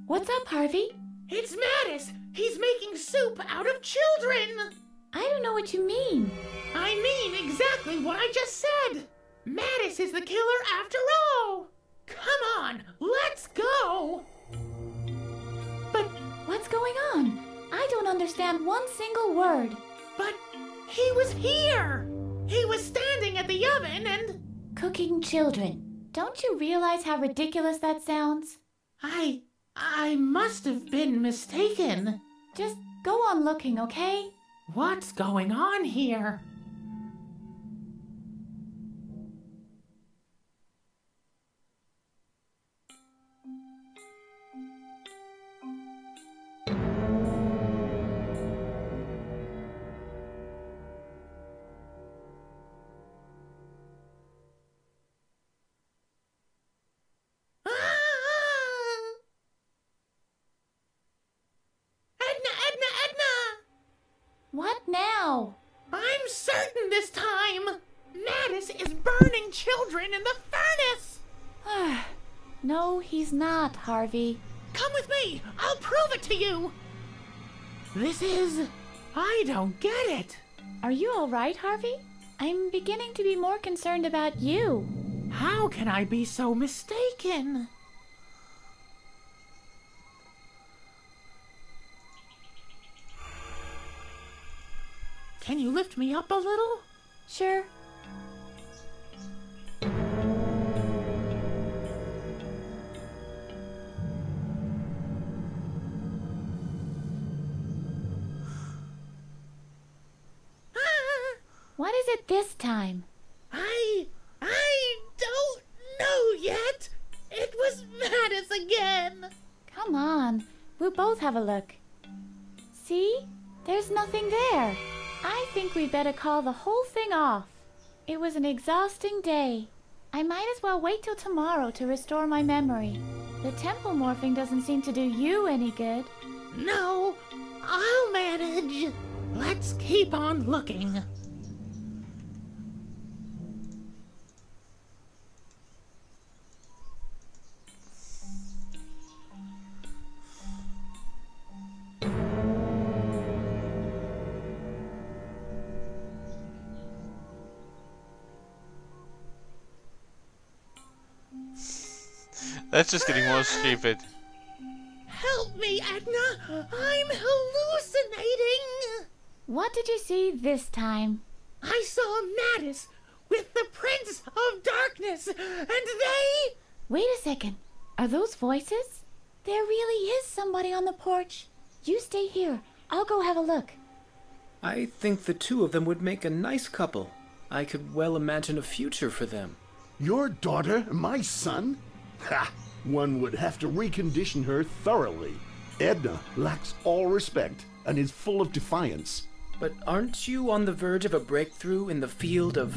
S3: What's up, Harvey?
S4: It's Mattis! He's making soup out of children!
S3: I don't know what you mean.
S4: I mean exactly what I just said! Mattis is the killer after all! Come on, let's go!
S3: But what's going on? I don't understand one single word.
S4: But he was here! He was standing at the oven and...
S3: Cooking children. Don't you realize how ridiculous that sounds?
S4: I must have been mistaken.
S3: Just go on looking, okay?
S4: What's going on here?
S3: What now?
S4: I'm certain this time! Mattis is burning children in the furnace!
S3: No, he's not, Harvey.
S4: Come with me! I'll prove it to you! This is... I don't get it.
S3: Are you all right, Harvey? I'm beginning to be more concerned about you.
S4: How can I be so mistaken? Can you lift me up a little?
S3: Sure. What is it this time?
S4: I don't know yet. It was Mattis again.
S3: Come on, we'll both have a look. See? There's nothing there. I think we better call the whole thing off. It was an exhausting day. I might as well wait till tomorrow to restore my memory. The temple morphing doesn't seem to do you any good.
S4: No, I'll manage. Let's keep on looking.
S1: That's just getting more stupid.
S4: Help me, Edna! I'm hallucinating!
S3: What did you see this time?
S4: I saw Mattis with the Prince of Darkness, and they...
S3: Wait a second. Are those voices? There really is somebody on the porch. You stay here. I'll go have a look.
S8: I think the two of them would make a nice couple. I could well imagine a future for them.
S7: Your daughter, my son? Ha! One would have to recondition her thoroughly. Edna lacks all respect and is full of defiance.
S8: But aren't you on the verge of a breakthrough in the field of...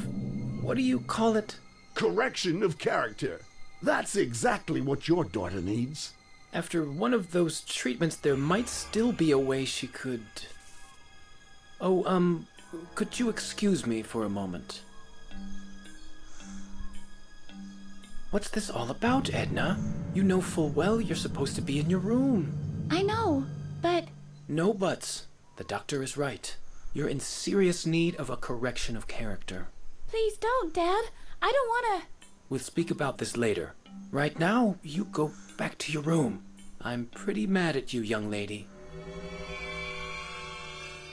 S8: what do you call it?
S7: Correction of character. That's exactly what your daughter needs.
S8: After one of those treatments, there might still be a way she could... Oh, could you excuse me for a moment? What's this all about, Edna? You know full well you're supposed to be in your room.
S3: I know, but...
S8: No buts. The doctor is right. You're in serious need of a correction of character.
S3: Please don't, Dad. I don't want to...
S8: We'll speak about this later. Right now, you go back to your room. I'm pretty mad at you, young lady.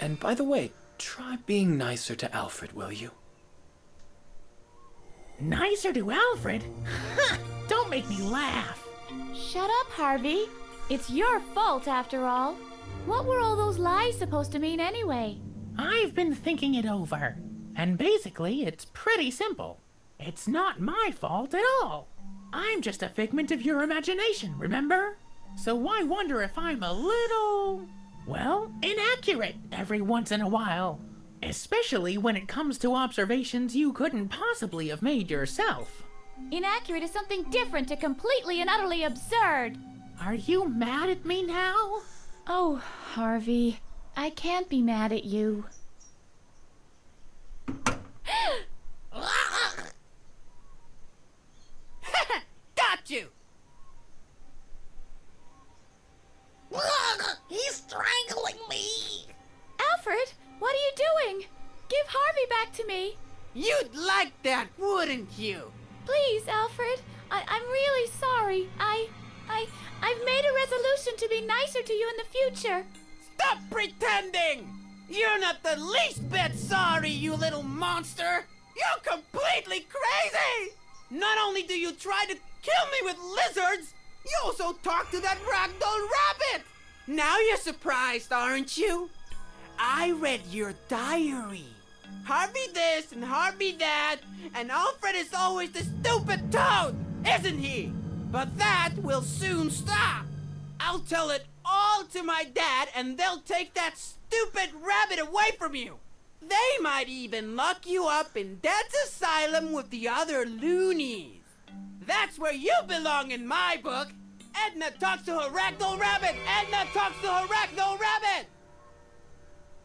S8: And by the way, try being nicer to Alfred, will you?
S4: Nicer to Alfred? Don't make me laugh.
S3: Shut up, Harvey. It's your fault, after all. What were all those lies supposed to mean anyway?
S4: I've been thinking it over, and basically it's pretty simple. It's not my fault at all. I'm just a figment of your imagination, remember? So why wonder if I'm a little, well, inaccurate every once in a while? Especially when it comes to observations you couldn't possibly have made yourself.
S3: Inaccurate is something different to completely and utterly absurd.
S4: Are you mad at me now?
S3: Oh, Harvey, I can't be mad at you.
S9: Got you!
S4: He's strangling me!
S3: Alfred, what are you doing? Give Harvey back to me.
S9: You'd like that, wouldn't you?
S3: Please, Alfred. I'm really sorry. I've made a resolution to be nicer to you in the future.
S9: Stop pretending! You're not the least bit sorry, you little monster! You're completely crazy! Not only do you try to kill me with lizards, you also talk to that ragdoll rabbit! Now you're surprised, aren't you? I read your diary. Harvey this and Harvey that, and Alfred is always the stupid toad, isn't he? But that will soon stop. I'll tell it all to my dad, and they'll take that stupid rabbit away from you. They might even lock you up in Dad's asylum with the other loonies. That's where you belong in my book. Edna talks to her ragdoll rabbit. Edna talks to her ragdoll rabbit.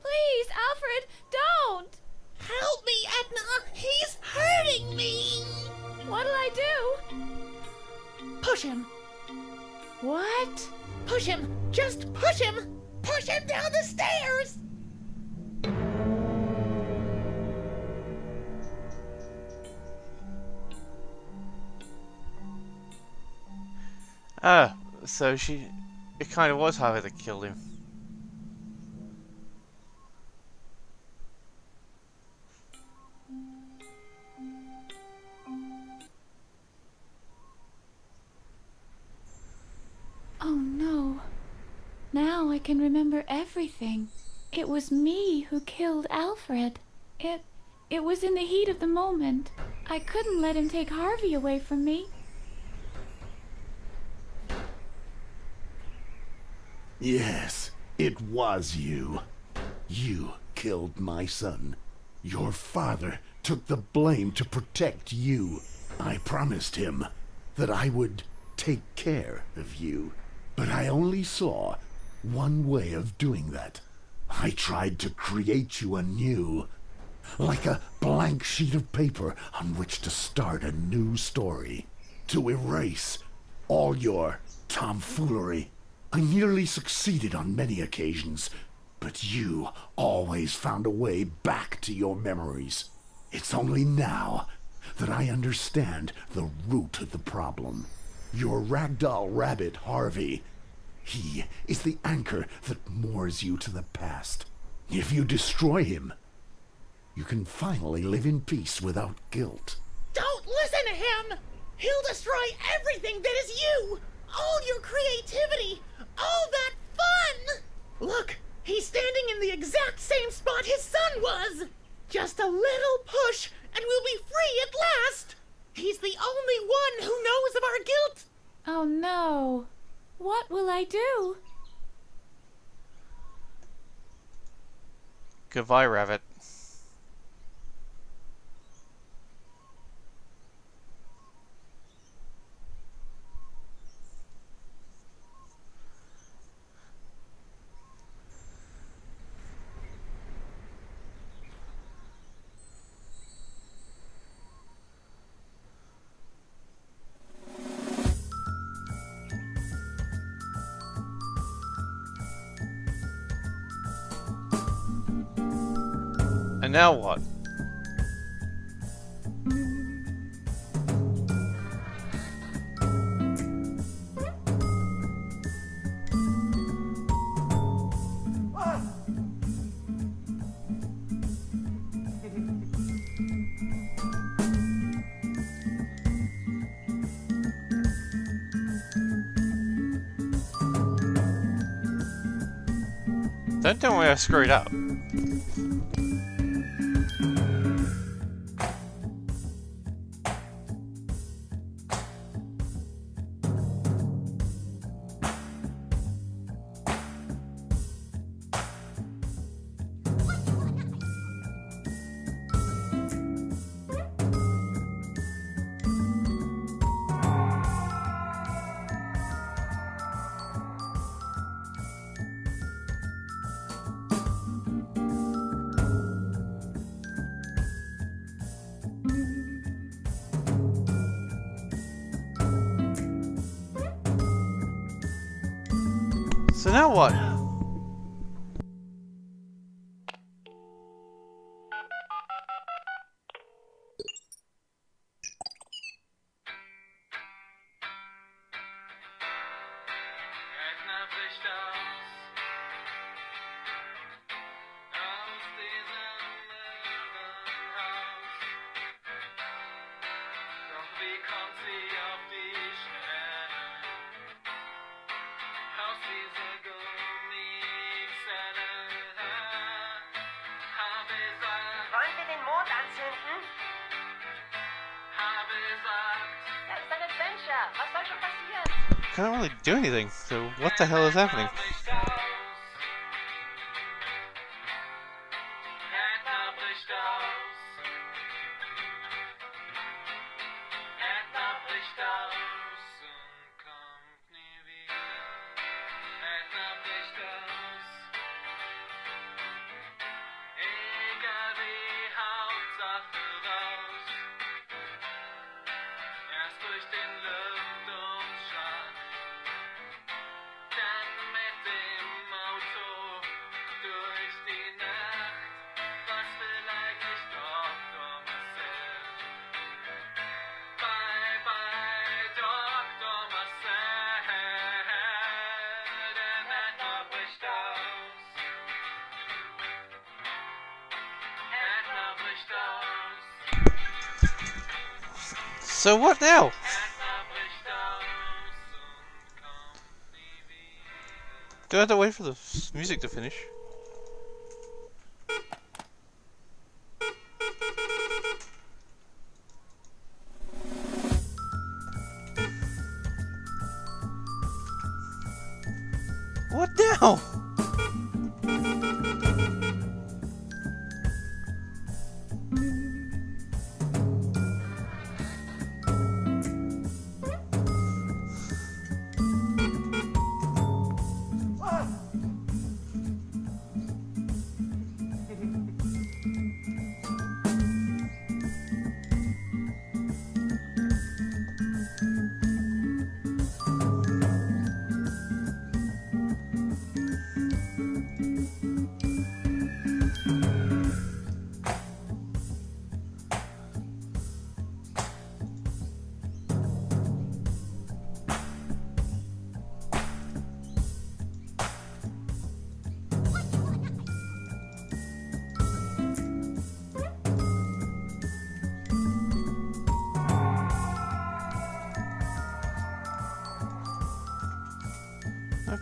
S3: Please, Alfred, don't.
S4: Help me, Edna! He's hurting me!
S3: What'll I do?
S4: Push him.
S3: What?
S4: Push him! Just push him! Push him down the stairs!
S1: So it kind of was Harvey that killed him.
S3: Oh no. Now I can remember everything. It was me who killed Alfred. It was in the heat of the moment. I couldn't let him take Harvey away from me.
S7: Yes, it was you. You killed my son. Your father took the blame to protect you. I promised him that I would take care of you. But I only saw one way of doing that. I tried to create you anew, like a blank sheet of paper on which to start a new story, to erase all your tomfoolery. I nearly succeeded on many occasions, but you always found a way back to your memories. It's only now that I understand the root of the problem. Your ragdoll rabbit, Harvey. He is the anchor that moors you to the past. If you destroy him, you can finally live in peace without guilt.
S4: Don't listen to him! He'll destroy everything that is you! All your creativity! All that fun! Look, he's standing in the exact same spot his son was! Just a little push, and we'll be free at last! He's the only one who knows of our guilt!
S3: Oh no. What will I do?
S1: Goodbye, rabbit. And now what? Don't tell me I screwed up. So now what?
S16: Wollen wir den Mond anzünden? Das ist ein Adventure. Was soll schon passieren?
S1: Can't really do anything, so what the hell is happening? So what now? Do I have to wait for the music to finish? What now?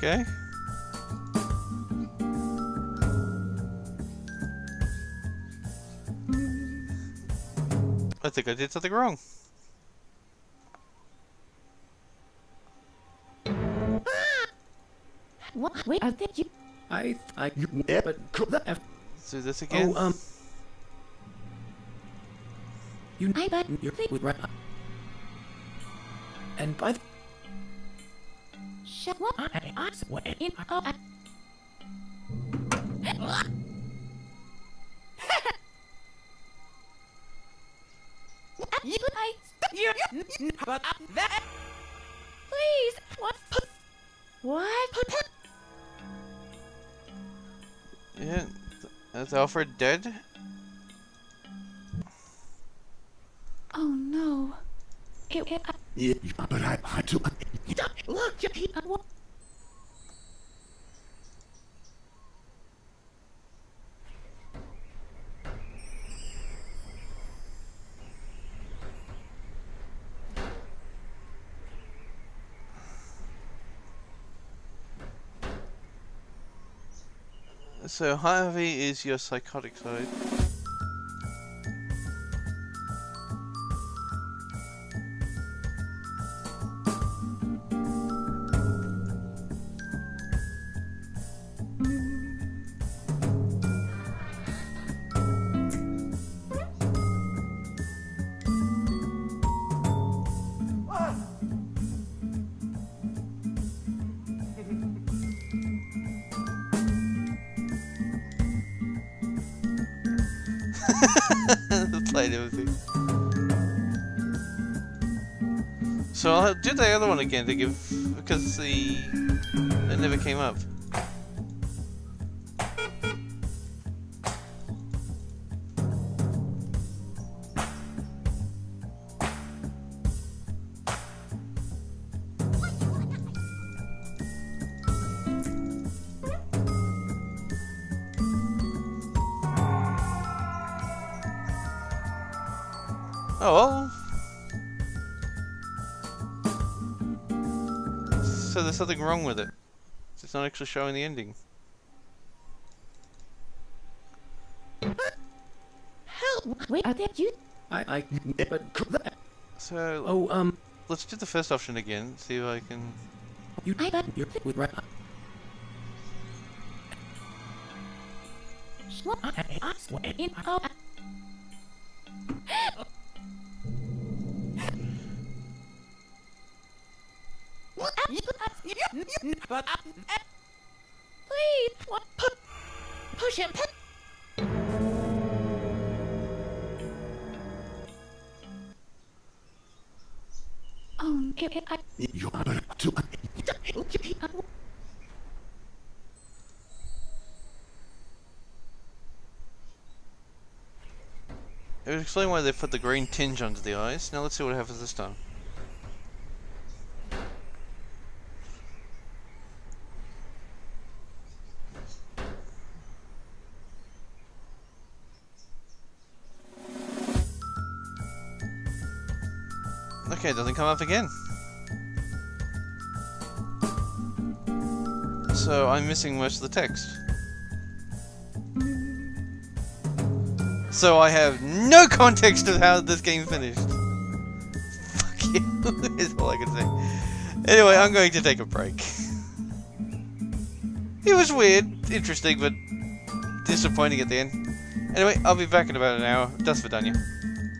S1: Okay. I think I did something wrong.
S3: What? Wait, are they you?
S8: But
S1: Let's do this again.
S8: oh,
S3: I bet
S8: you're right. And by the
S3: shut what? I swear in
S9: But that.
S3: Please, what? What?
S1: Yeah, is Alfred dead?
S3: Oh no.
S7: Yeah, but I do.
S3: Look,
S1: So Harvey is your psychotic side. Played everything. So I'll do the other one again to give, because it never came up. Oh well. So there's something wrong with it. It's not actually showing the ending.
S3: Help! Wait, are there you?
S8: But
S1: So
S8: oh
S1: let's do the first option again. See if I can.
S8: you're right.
S9: But
S4: Please, what? Push him.
S7: You're too.
S1: It would explain why they put the green tinge under the eyes. Now let's see what happens this time. Okay, it doesn't come up again. So I'm missing most of the text. So I have no context of how this game finished. Fuck you, is all I can say. Anyway, I'm going to take a break. It was weird, interesting, but disappointing at the end. Anyway, I'll be back in about an hour. Das Vidania.